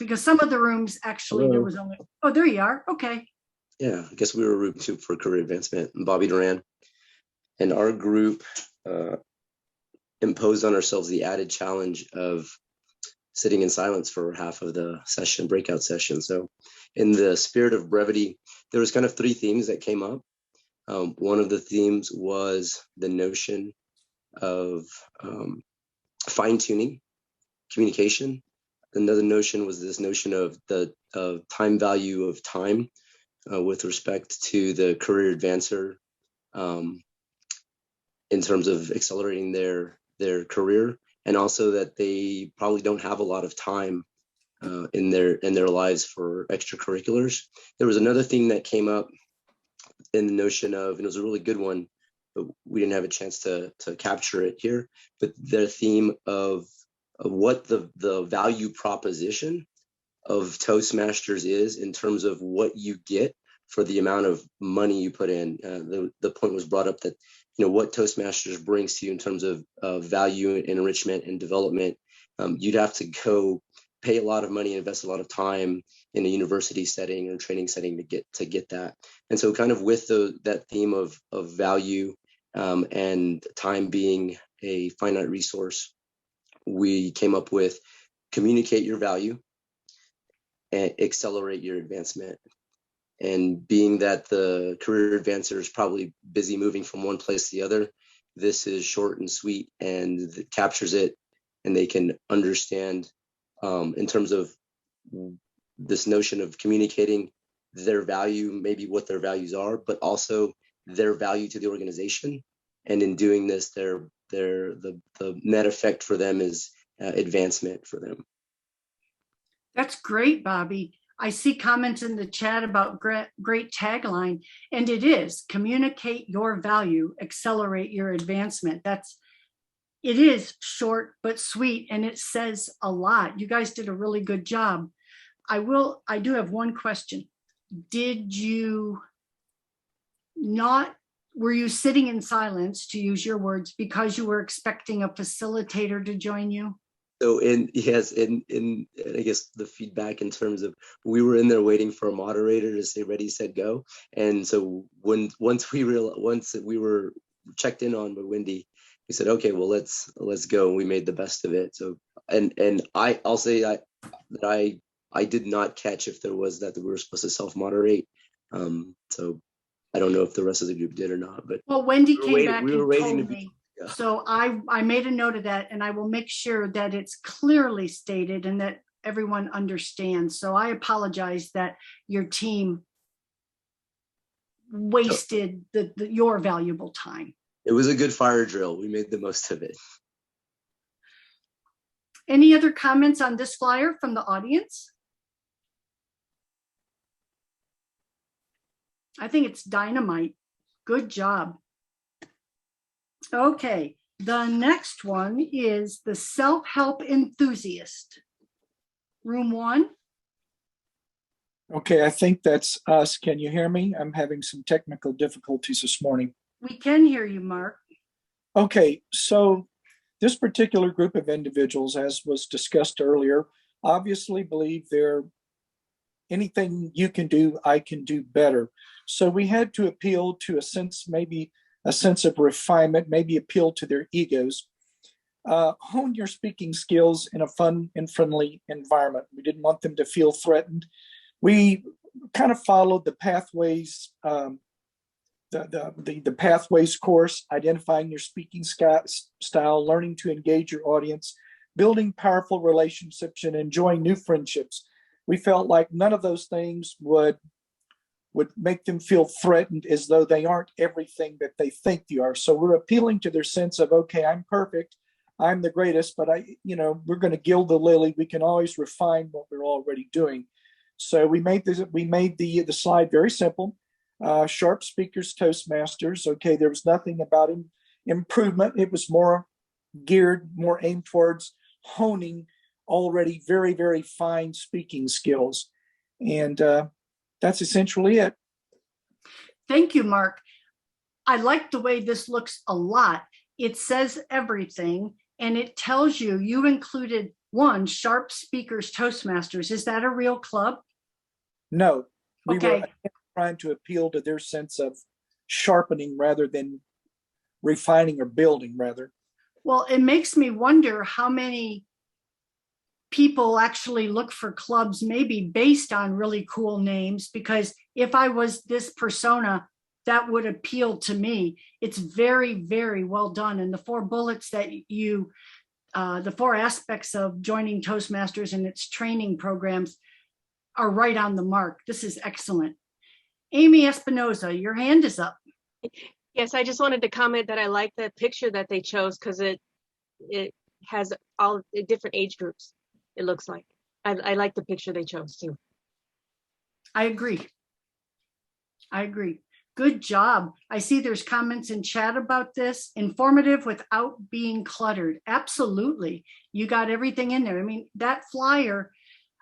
Because some of the rooms actually, Hello. there was only, oh, there you are. Okay. Yeah, I guess we were room 2 for career advancement, and Bobby Duran. And our group imposed on ourselves the added challenge of sitting in silence for half of the session, breakout session. So in the spirit of brevity, there was kind of 3 themes that came up. One of the themes was the notion of fine-tuning communication. Another notion was this notion of the time value of time with respect to the career advancer in terms of accelerating their career, and also that they probably don't have a lot of time in their lives for extracurriculars. There was another thing that came up in the notion of, and it was a really good one, but we didn't have a chance to capture it here, but the theme of what the value proposition of Toastmasters is in terms of what you get for the amount of money you put in. The point was brought up that, you know, what Toastmasters brings to you in terms of value and enrichment and development. You'd have to go pay a lot of money, invest a lot of time in a university setting or training setting to get that. And so kind of with that theme of value and time being a finite resource, we came up with communicate your value and accelerate your advancement. And being that the career advancer is probably busy moving from one place to the other, this is short and sweet and it captures it, and they can understand in terms of this notion of communicating their value, maybe what their values are, but also their value to the organization. And in doing this, the net effect for them is advancement for them. That's great, Bobby. I see comments in the chat about great tagline, and it is communicate your value, accelerate your advancement. It is short but sweet, and it says a lot. You guys did a really good job. I do have one question. Were you sitting in silence, to use your words, because you were expecting a facilitator to join you? So in I guess the feedback in terms of we were in there waiting for a moderator to say ready, set, go. And so once we were checked in on by Wendy, we said, okay, well, let's go. And we made the best of it. So and I'll say that I did not catch if there was that we were supposed to self-moderate. So I don't know if the rest of the group did or not. But well, Wendy came back and told to me. Yeah. So I made a note of that, and I will make sure that it's clearly stated and that everyone understands. So I apologize that your team wasted your valuable time. It was a good fire drill. We made the most of it. Any other comments on this flyer from the audience? I think it's dynamite. Good job. Okay, the next one is the self-help enthusiast. Room 1. Okay, I think that's us. Can you hear me? I'm having some technical difficulties this morning. We can hear you, Mark. Okay, so this particular group of individuals, as was discussed earlier, obviously believe anything you can do, I can do better. So we had to appeal to a sense of refinement, maybe appeal to their egos. Hone your speaking skills in a fun and friendly environment. We didn't want them to feel threatened. We kind of followed the pathways, the pathways course, identifying your speaking style, learning to engage your audience, building powerful relationships, and enjoying new friendships. We felt like none of those things would make them feel threatened as though they aren't everything that they think they are. So we're appealing to their sense of, okay, I'm perfect, I'm the greatest, but we're going to gild the lily. We can always refine what we're already doing. So we made the slide very simple. Sharp speakers, Toastmasters. Okay, there was nothing about improvement. It was more aimed towards honing already very, very fine speaking skills. And that's essentially it. Thank you, Mark. I like the way this looks a lot. It says everything, and it tells you included one, Sharp Speakers Toastmasters. Is that a real club? No, we okay. were trying to appeal to their sense of sharpening rather than refining or building, rather. Well, it makes me wonder how many people actually look for clubs maybe based on really cool names, because if I was this persona, that would appeal to me. It's very, very well done. And the 4 bullets that the 4 aspects of joining Toastmasters and its training programs are right on the mark. This is excellent. Amy Espinoza, your hand is up. Yes, I just wanted to comment that I like the picture that they chose because it has all the different age groups. It looks like. I like the picture they chose too. I agree. Good job. I see there's comments in chat about this. Informative without being cluttered. Absolutely. You got everything in there. I mean, that flyer,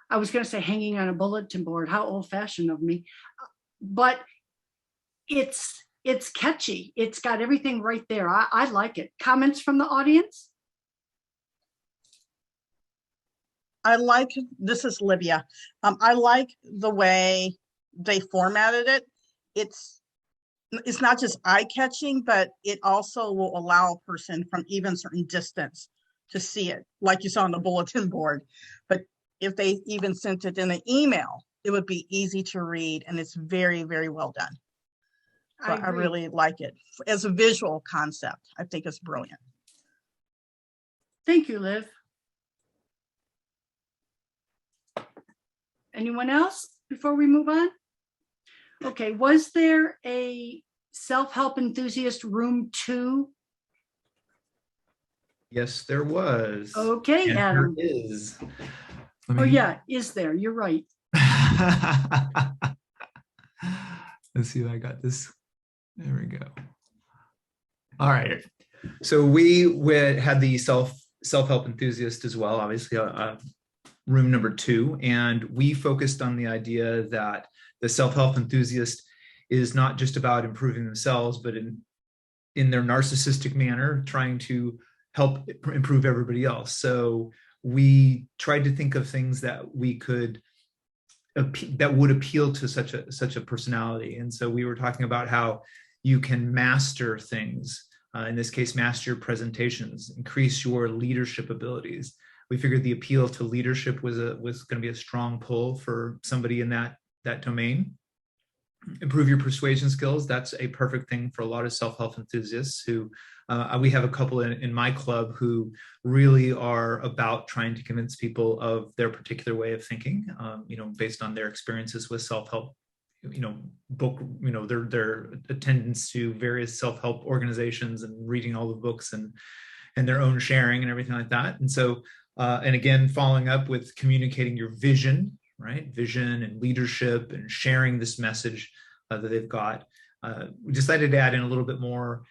I was going to say hanging on a bulletin board. How old-fashioned of me. But it's catchy. It's got everything right there. I like it. Comments from the audience? I like, this is Livia. I like the way they formatted it. It's not just eye-catching, but it also will allow a person from even certain distance to see it, like you saw on the bulletin board. But if they even sent it in an email, it would be easy to read, and it's very, very well done. So I really like it. As a visual concept, I think it's brilliant. Thank you, Liv. Anyone else before we move on? Okay, was there a self-help enthusiast room 2? Yes, there was. Okay, and Adam. There is. Oh yeah, is there? You're right. Let's see if I got this. There we go. All right. So we had the self-help enthusiast as well, obviously, room number 2, and we focused on the idea that the self-help enthusiast is not just about improving themselves, but in their narcissistic manner, trying to help improve everybody else. So we tried to think of things that we could that would appeal to such a personality. And so we were talking about how you can master things. In this case, master your presentations, increase your leadership abilities. We figured the appeal to leadership was going to be a strong pull for somebody in that domain. Improve your persuasion skills. That's a perfect thing for a lot of self-help enthusiasts who, we have a couple in my club who really are about trying to convince people of their particular way of thinking, based on their experiences with self-help, their attendance to various self-help organizations and reading all the books and their own sharing and everything like that. And so, and again, following up with communicating your vision, right? Vision and leadership and sharing this message that they've got. We decided to add in a little bit more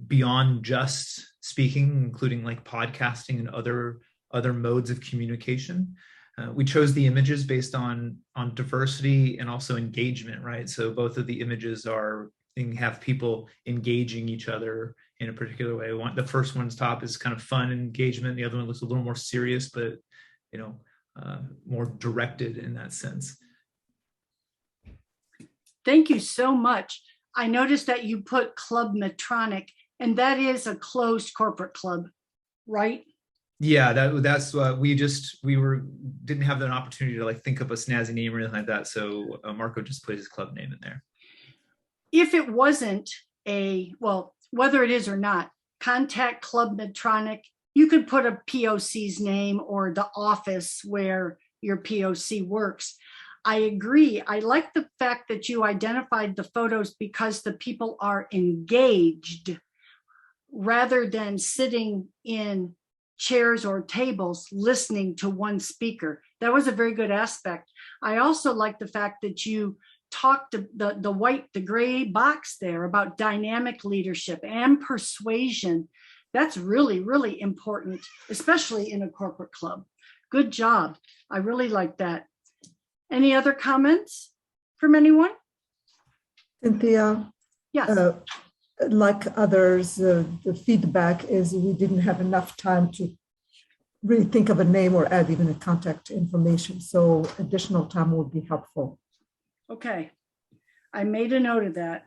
beyond just speaking, including like podcasting and other modes of communication. We chose the images based on diversity and also engagement, right? So both of the images have people engaging each other in a particular way. The first one's top is kind of fun and engagement. The other one looks a little more serious, but more directed in that sense. Thank you so much. I noticed that you put Club Medtronic, and that is a closed corporate club, right? Yeah, that's what we didn't have an opportunity to like think up a snazzy name or anything like that. So Marco just put his club name in there. If it wasn't whether it is or not, contact Club Medtronic. You could put a POC's name or the office where your POC works. I agree. I like the fact that you identified the photos because the people are engaged rather than sitting in chairs or tables listening to one speaker. That was a very good aspect. I also like the fact that you talked the gray box there about dynamic leadership and persuasion. That's really, really important, especially in a corporate club. Good job. I really like that. Any other comments from anyone? Cynthia? Yes. Like others, the feedback is we didn't have enough time to really think of a name or add even a contact information. So additional time would be helpful. Okay. I made a note of that.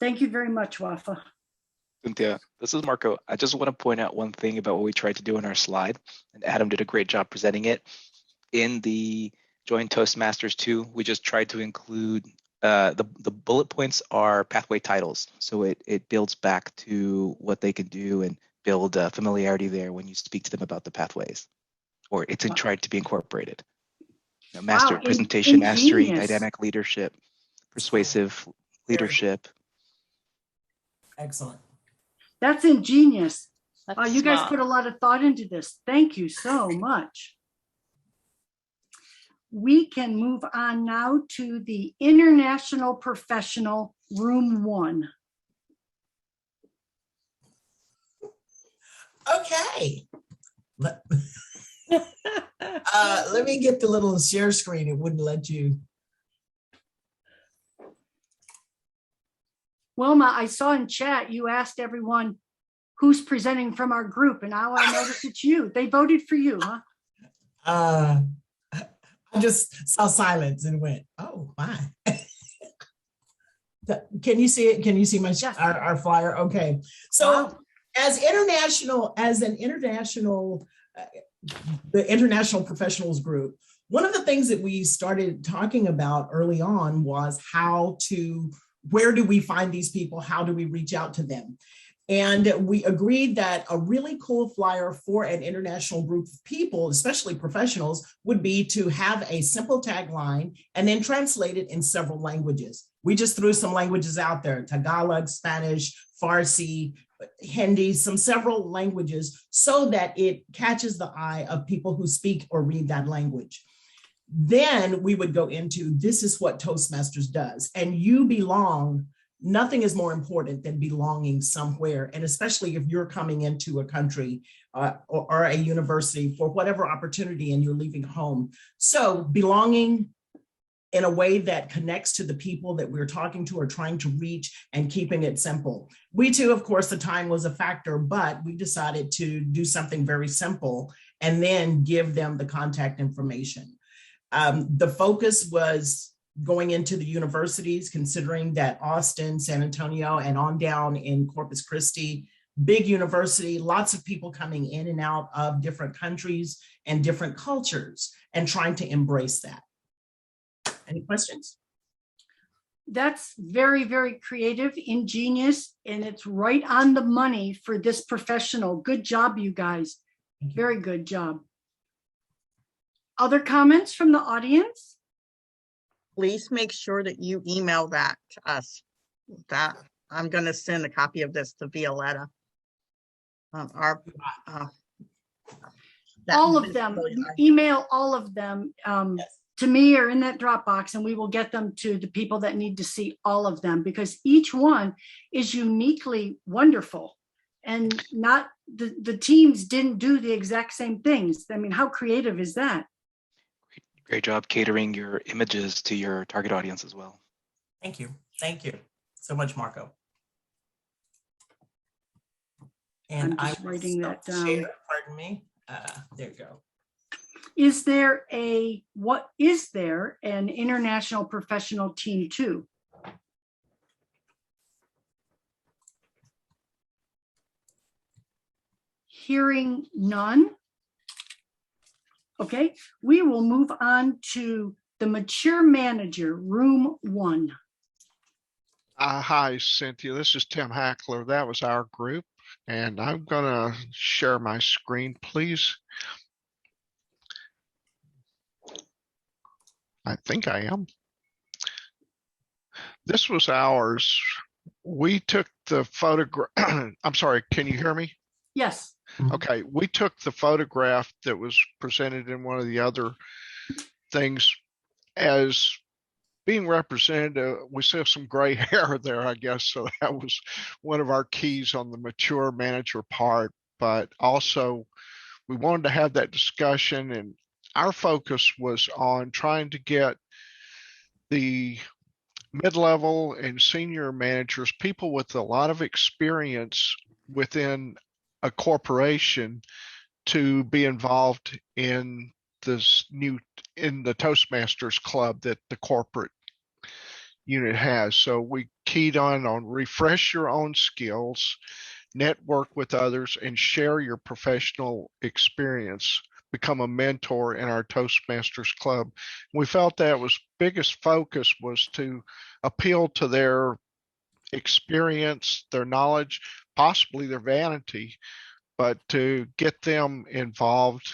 Thank you very much, Wafa. Cynthia, this is Marco. I just want to point out one thing about what we tried to do in our slide, and Adam did a great job presenting it. In the Join Toastmasters 2, we just tried to include the bullet points are pathway titles. So it builds back to what they can do and build familiarity there when you speak to them about the pathways, or it's tried to be incorporated. Master presentation mastery, dynamic leadership, persuasive leadership. Excellent. That's ingenious. That's you guys smart. put a lot of thought into this. Thank you so much. We can move on now to the International Professional Room 1. Okay. Let me get the little share screen. It wouldn't let you. Wilma, I saw in chat you asked everyone who's presenting from our group, and now I notice it's you. They voted for you, huh? I just saw silence and went, oh my. Can you see it? Can you see my our flyer? Okay. So Wow. as an international, the International Professionals Group, one of the things that we started talking about early on was where do we find these people? How do we reach out to them? And we agreed that a really cool flyer for an international group of people, especially professionals, would be to have a simple tagline and then translate it in several languages. We just threw some languages out there: Tagalog, Spanish, Farsi, Hindi, several languages, so that it catches the eye of people who speak or read that language. Then we would go into, this is what Toastmasters does, and you belong. Nothing is more important than belonging somewhere. And especially if you're coming into a country or a university for whatever opportunity and you're leaving home. So belonging in a way that connects to the people that we're talking to or trying to reach, and keeping it simple. We too, of course, the time was a factor, but we decided to do something very simple and then give them the contact information. The focus was going into the universities, considering that Austin, San Antonio, and on down in Corpus Christi, big university, lots of people coming in and out of different countries and different cultures, and trying to embrace that. Any questions? That's very, very creative, ingenious, and it's right on the money for this professional. Good job, you guys. Very good job. Other comments from the audience? Please make sure that you email that to us. That I'm going to send a copy of this to Violetta. All of them, email all of them to me or in that Dropbox, and we will get them to the people that need to see all of them, because each one is uniquely wonderful, and not the teams didn't do the exact same things. I mean, how creative is that? Great job catering your images to your target audience as well. Thank you. Thank you so much, Marco. And I'm just writing that down. Share, pardon me. There you go. Is there an international professional team too? Hearing none. Okay, we will move on to the mature manager, room 1. Hi, Cynthia. This is Tim Hackler. That was our group. And I'm going to share my screen, please. I think I am. This was ours. We took the photograph. I'm sorry, can you hear me? Yes. Okay, we took the photograph that was presented in one of the other things as being represented. We still have some gray hair there, I guess. So that was one of our keys on the mature manager part. But also, we wanted to have that discussion, and our focus was on trying to get the mid-level and senior managers, people with a lot of experience within a corporation, to be involved in the Toastmasters club that the corporate unit has. So we keyed on refresh your own skills, network with others, and share your professional experience. Become a mentor in our Toastmasters club. We felt that was biggest focus was to appeal to their experience, their knowledge, possibly their vanity, but to get them involved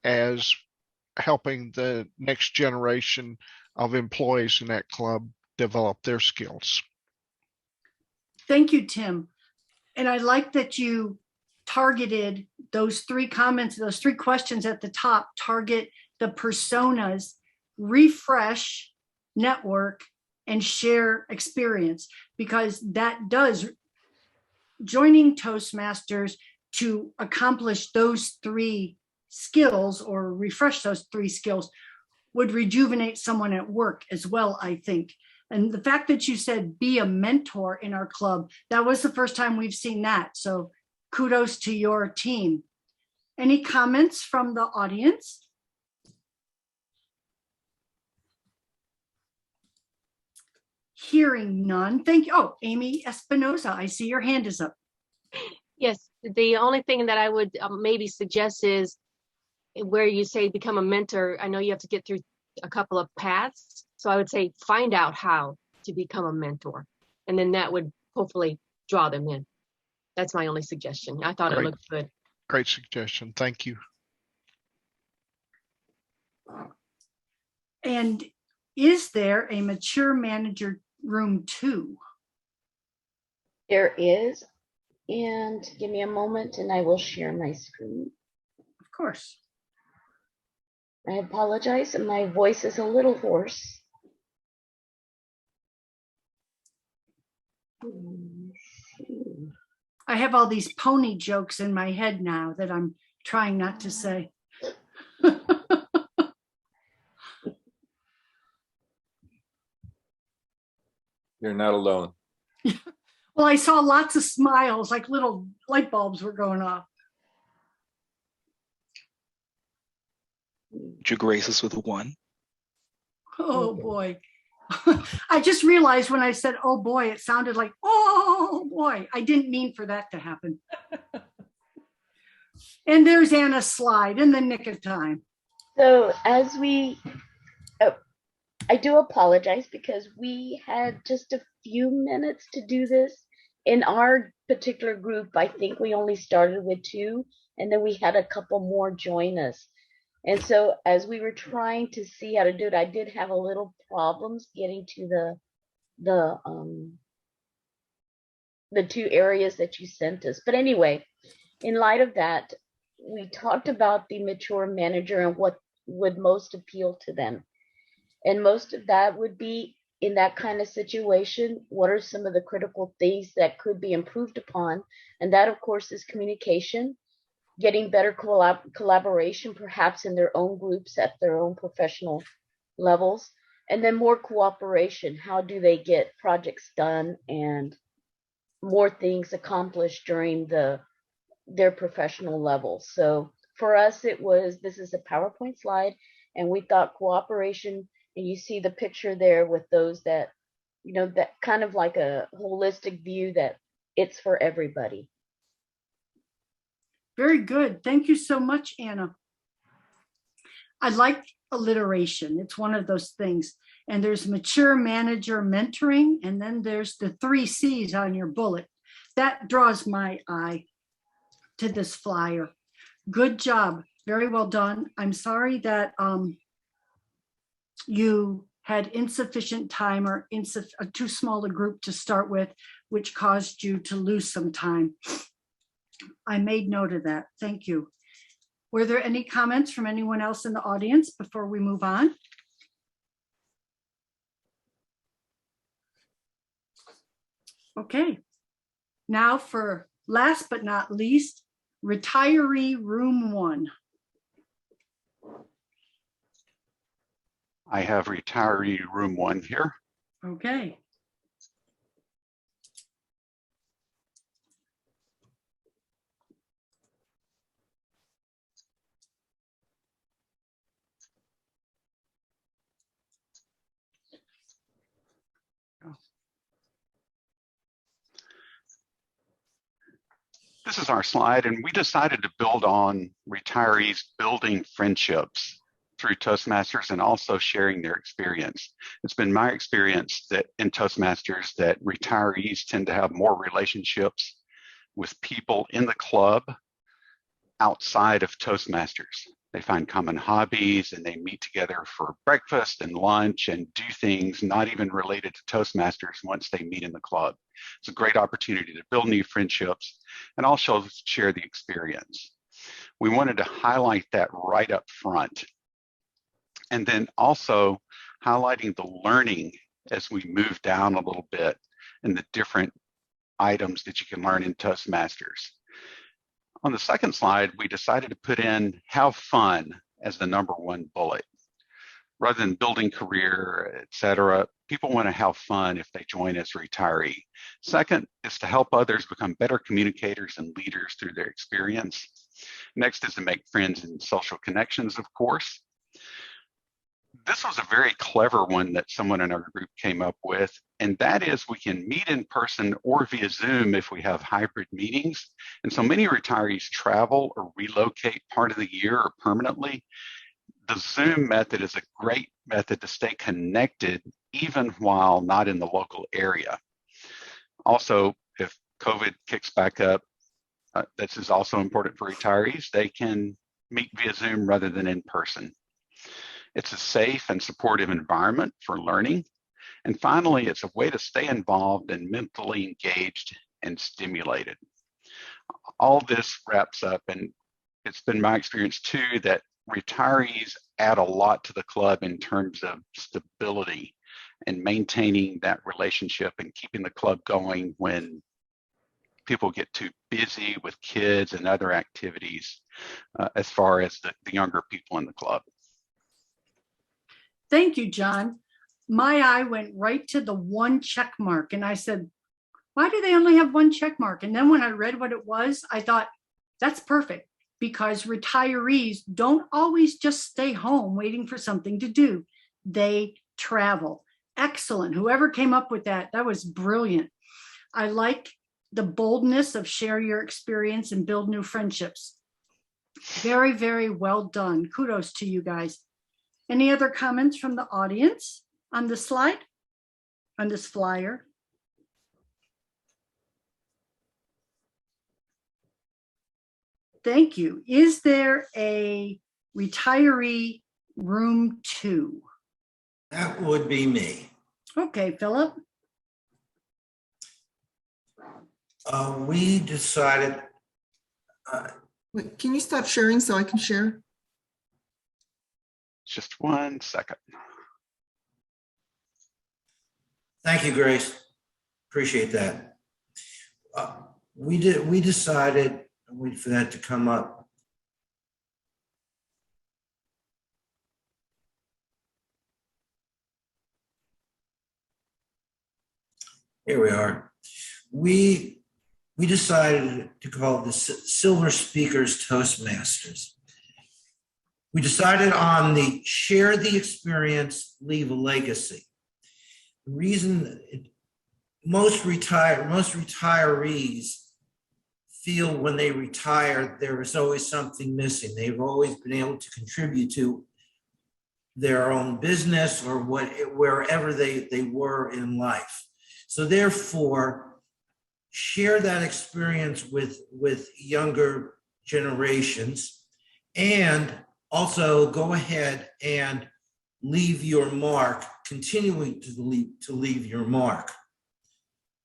as helping the next generation of employees in that club develop their skills. Thank you, Tim. And I like that you targeted those 3 comments, those 3 questions at the top. Target the personas, refresh, network, and share experience, because that does, joining Toastmasters to accomplish those 3 skills or refresh those 3 skills would rejuvenate someone at work as well, I think. And the fact that you said be a mentor in our club, that was the first time we've seen that. So kudos to your team. Any comments from the audience? Hearing none, thank you. Oh, Amy Espinosa, I see your hand is up. Yes, the only thing that I would maybe suggest is where you say become a mentor. I know you have to get through a couple of paths. So I would say find out how to become a mentor. And then that would hopefully draw them in. That's my only suggestion. I thought it looked good. Great suggestion. Thank you. And is there a mature manager room 2? There is. And give me a moment and I will share my screen. Of course. I apologize. My voice is a little hoarse. I have all these pony jokes in my head now that I'm trying not to say. You're not alone. Well, I saw lots of smiles, like little light bulbs were going off. Would you grace us with a 1? Oh boy. I just realized when I said, oh boy, it sounded like, oh boy. I didn't mean for that to happen. And there's Anna's slide in the nick of time. So as we, I do apologize because we had just a few minutes to do this. In our particular group, I think we only started with 2, and then we had a couple more join us. And so as we were trying to see how to do it, I did have a little problems getting to the 2 areas that you sent us. But anyway, in light of that, we talked about the mature manager and what would most appeal to them. And most of that would be in that kind of situation, what are some of the critical things that could be improved upon? And that, of course, is communication, getting better collaboration, perhaps in their own groups at their own professional levels, and then more cooperation. How do they get projects done and more things accomplished during their professional levels? So for us, it was, this is a PowerPoint slide, and we thought cooperation, and you see the picture there with those that, you know, that kind of like a holistic view that it's for everybody. Very good. Thank you so much, Anna. I like alliteration. It's one of those things. And there's mature manager mentoring, and then there's the 3 C's on your bullet. That draws my eye to this flyer. Good job. Very well done. I'm sorry that you had insufficient time or too small a group to start with, which caused you to lose some time. I made note of that. Thank you. Were there any comments from anyone else in the audience before we move on? Okay. Now for last but not least, retiree room 1. I have retiree room 1 here. Okay. This is our slide, and we decided to build on retirees building friendships through Toastmasters and also sharing their experience. It's been my experience that in Toastmasters that retirees tend to have more relationships with people in the club outside of Toastmasters. They find common hobbies and they meet together for breakfast and lunch and do things not even related to Toastmasters once they meet in the club. It's a great opportunity to build new friendships and also share the experience. We wanted to highlight that right up front. And then also highlighting the learning as we move down a little bit and the different items that you can learn in Toastmasters. On the second slide, we decided to put in have fun as the #1 bullet. Rather than building career, et cetera, people want to have fun if they join as a retiree. Second is to help others become better communicators and leaders through their experience. Next is to make friends and social connections, of course. this was a very clever one that someone in our group came up with, and that is we can meet in person or via Zoom if we have hybrid meetings. And so many retirees travel or relocate part of the year or permanently. The Zoom method is a great method to stay connected even while not in the local area. Also, if COVID kicks back up, this is also important for retirees. They can meet via Zoom rather than in person. It's a safe and supportive environment for learning. And finally, it's a way to stay involved and mentally engaged and stimulated. All this wraps up, and it's been my experience too that retirees add a lot to the club in terms of stability and maintaining that relationship and keeping the club going when people get too busy with kids and other activities as far as the younger people in the club. Thank you, John. My eye went right to the one check mark, and I said, why do they only have one check mark? And then when I read what it was, I thought, that's perfect, because retirees don't always just stay home waiting for something to do. They travel. Excellent. Whoever came up with that, that was brilliant. I like the boldness of share your experience and build new friendships. Very, very well done. Kudos to you guys. Any other comments from the audience on this slide, on this flyer? Thank you. Is there a retiree room 2? That would be me. Okay, Philip. We decided. Wait, can you stop sharing so I can share? Just 1 second. Thank you, Grace. Appreciate that. We decided, wait for that to come up. Here we are. We decided to call it the Silver Speakers Toastmasters. We decided on the share the experience, leave a legacy. The reason most retirees feel when they retire, there is always something missing. They've always been able to contribute to their own business or wherever they were in life. So therefore, share that experience with younger generations, and also go ahead and leave your mark, continuing to leave your mark.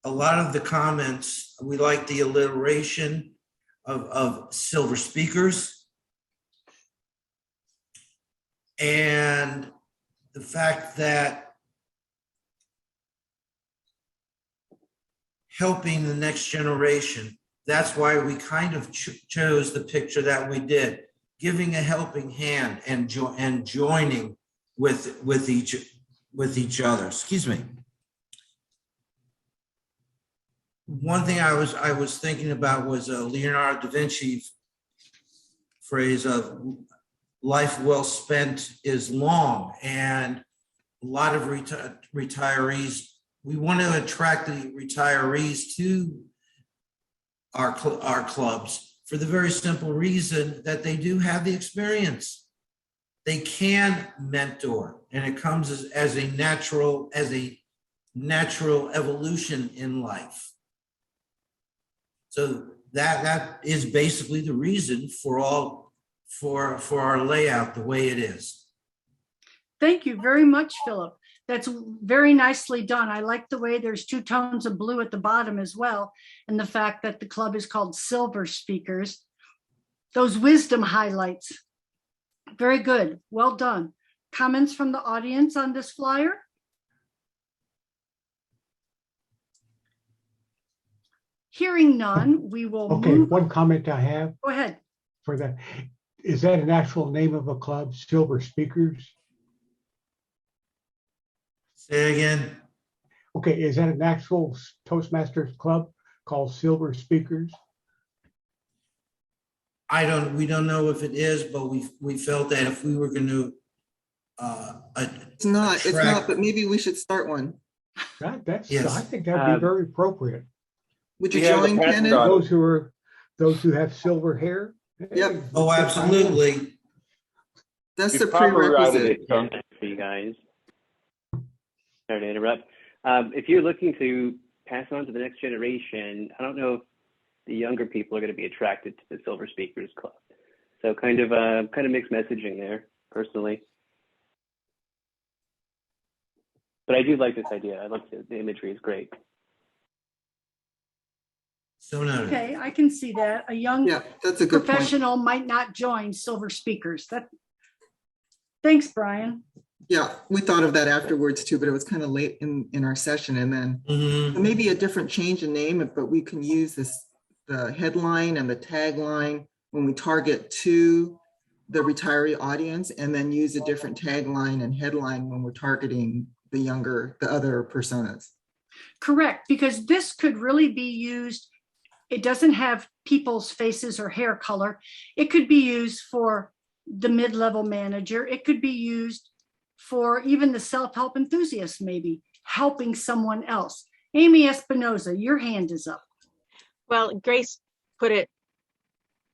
A lot of the comments, we like the alliteration of silver speakers, and the fact that helping the next generation, that's why we kind of chose the picture that we did, giving a helping hand and joining with each other. Excuse me. One thing I was thinking about was Leonardo da Vinci phrase of life well spent is long, and a lot of retirees, we want to attract the retirees to our clubs for the very simple reason that they do have the experience. They can mentor, and it comes as a natural evolution in life. So that is basically the reason for our layout the way it is. Thank you very much, Philip. That's very nicely done. I like the way there's 2 tones of blue at the bottom as well, and the fact that the club is called Silver Speakers. Those wisdom highlights. Very good. Well done. Comments from the audience on this flyer? Hearing none, we will Okay, move. one comment I have. Go ahead. For that. Is that an actual name of a club, Silver Speakers? Say again. Okay, is that an actual Toastmasters club called Silver Speakers? We don't know if it is, but we felt that if we were going to It's not, but maybe we should start one. Yes. I think that'd be very appropriate. Would you join, Kenneth? Those who have silver hair. Yep. Oh, absolutely. That's We the probably prerequisite. routed it for you guys. Sorry to interrupt. If you're looking to pass on to the next generation, I don't know if the younger people are going to be attracted to the Silver Speakers Club. So kind of mixed messaging there, personally. But I do like this idea. I love the imagery is great. So noted. Okay, I can see that. A young that's a good professional might not join Silver Speakers. Thanks, Brian. Yeah, we thought of that afterwards too, but it was kind of late in our session. And then maybe a different change in name, but we can use the headline and the tagline when we target to the retiree audience, and then use a different tagline and headline when we're targeting the other personas. Correct, because this could really be used. It doesn't have people's faces or hair color. It could be used for the mid-level manager. It could be used for even the self-help enthusiast, maybe helping someone else. Amy Espinoza, your hand is up. Well, Grace put it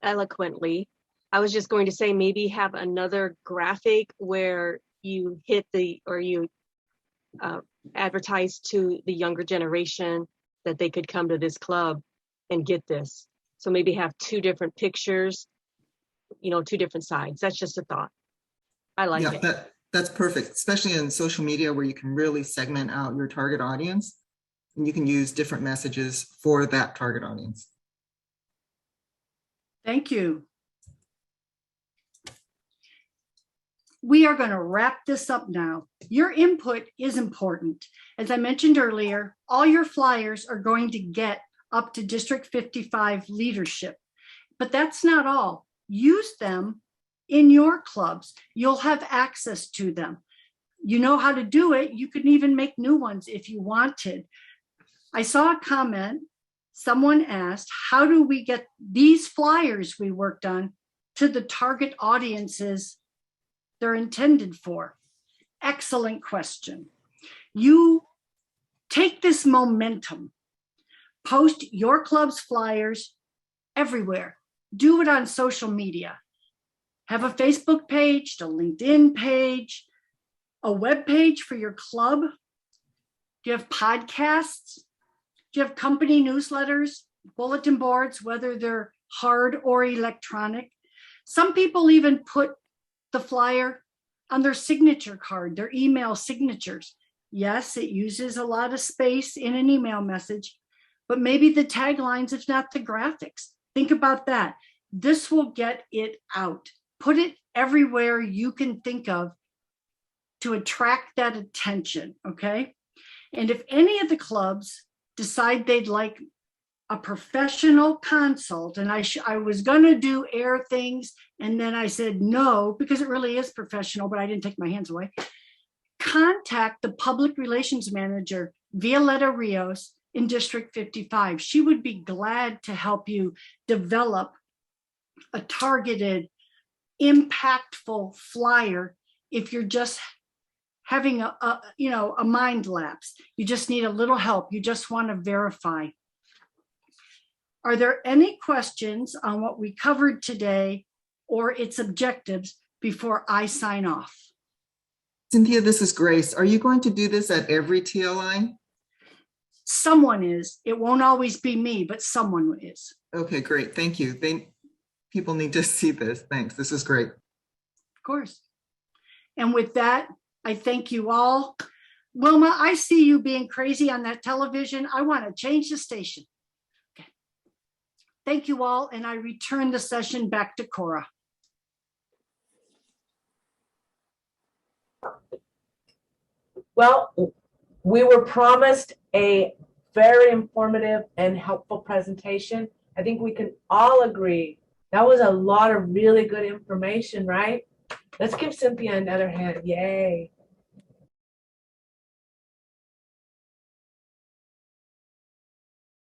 eloquently. I was just going to say maybe have another graphic where you advertise to the younger generation that they could come to this club and get this. So maybe have two different pictures, two different sides. That's just a thought. I like it. That's perfect, especially in social media where you can really segment out your target audience, and you can use different messages for that target audience. Thank you. We are going to wrap this up now. Your input is important. As I mentioned earlier, all your flyers are going to get up to District 55 leadership, but that's not all. Use them in your clubs. You'll have access to them. You know how to do it. You can even make new ones if you wanted. I saw a comment. Someone asked, how do we get these flyers we worked on to the target audiences they're intended for? Excellent question. You take this momentum, post your club's flyers everywhere. Do it on social media. Have a Facebook page, a LinkedIn page, a web page for your club. Do you have podcasts? Do you have company newsletters, bulletin boards, whether they're hard or electronic? Some people even put the flyer on their signature card, their email signatures. Yes, it uses a lot of space in an email message, but maybe the taglines, if not the graphics. Think about that. This will get it out. Put it everywhere you can think of to attract that attention, okay? And if any of the clubs decide they'd like a professional consult, and I was gonna do air things, and then I said no, because it really is professional, but I didn't take my hands away. Contact the public relations manager, Violetta Rios, in District 55. She would be glad to help you develop a targeted, impactful flyer if you're just having a mind lapse. You just need a little help. You just want to verify. Are there any questions on what we covered today or its objectives before I sign off? Cynthia, this is Grace. Are you going to do this at every TLI? Someone is. It won't always be me, but someone is. Okay, great. Thank you. People need to see this. Thanks. This is great. Of course. And with that, I thank you all. Wilma, I see you being crazy on that television. I want to change the station. Okay. Thank you all, and I return the session back to Cora. Well, we were promised a very informative and helpful presentation. I think we can all agree that was a lot of really good information, right? Let's give Cynthia another hand. Yay.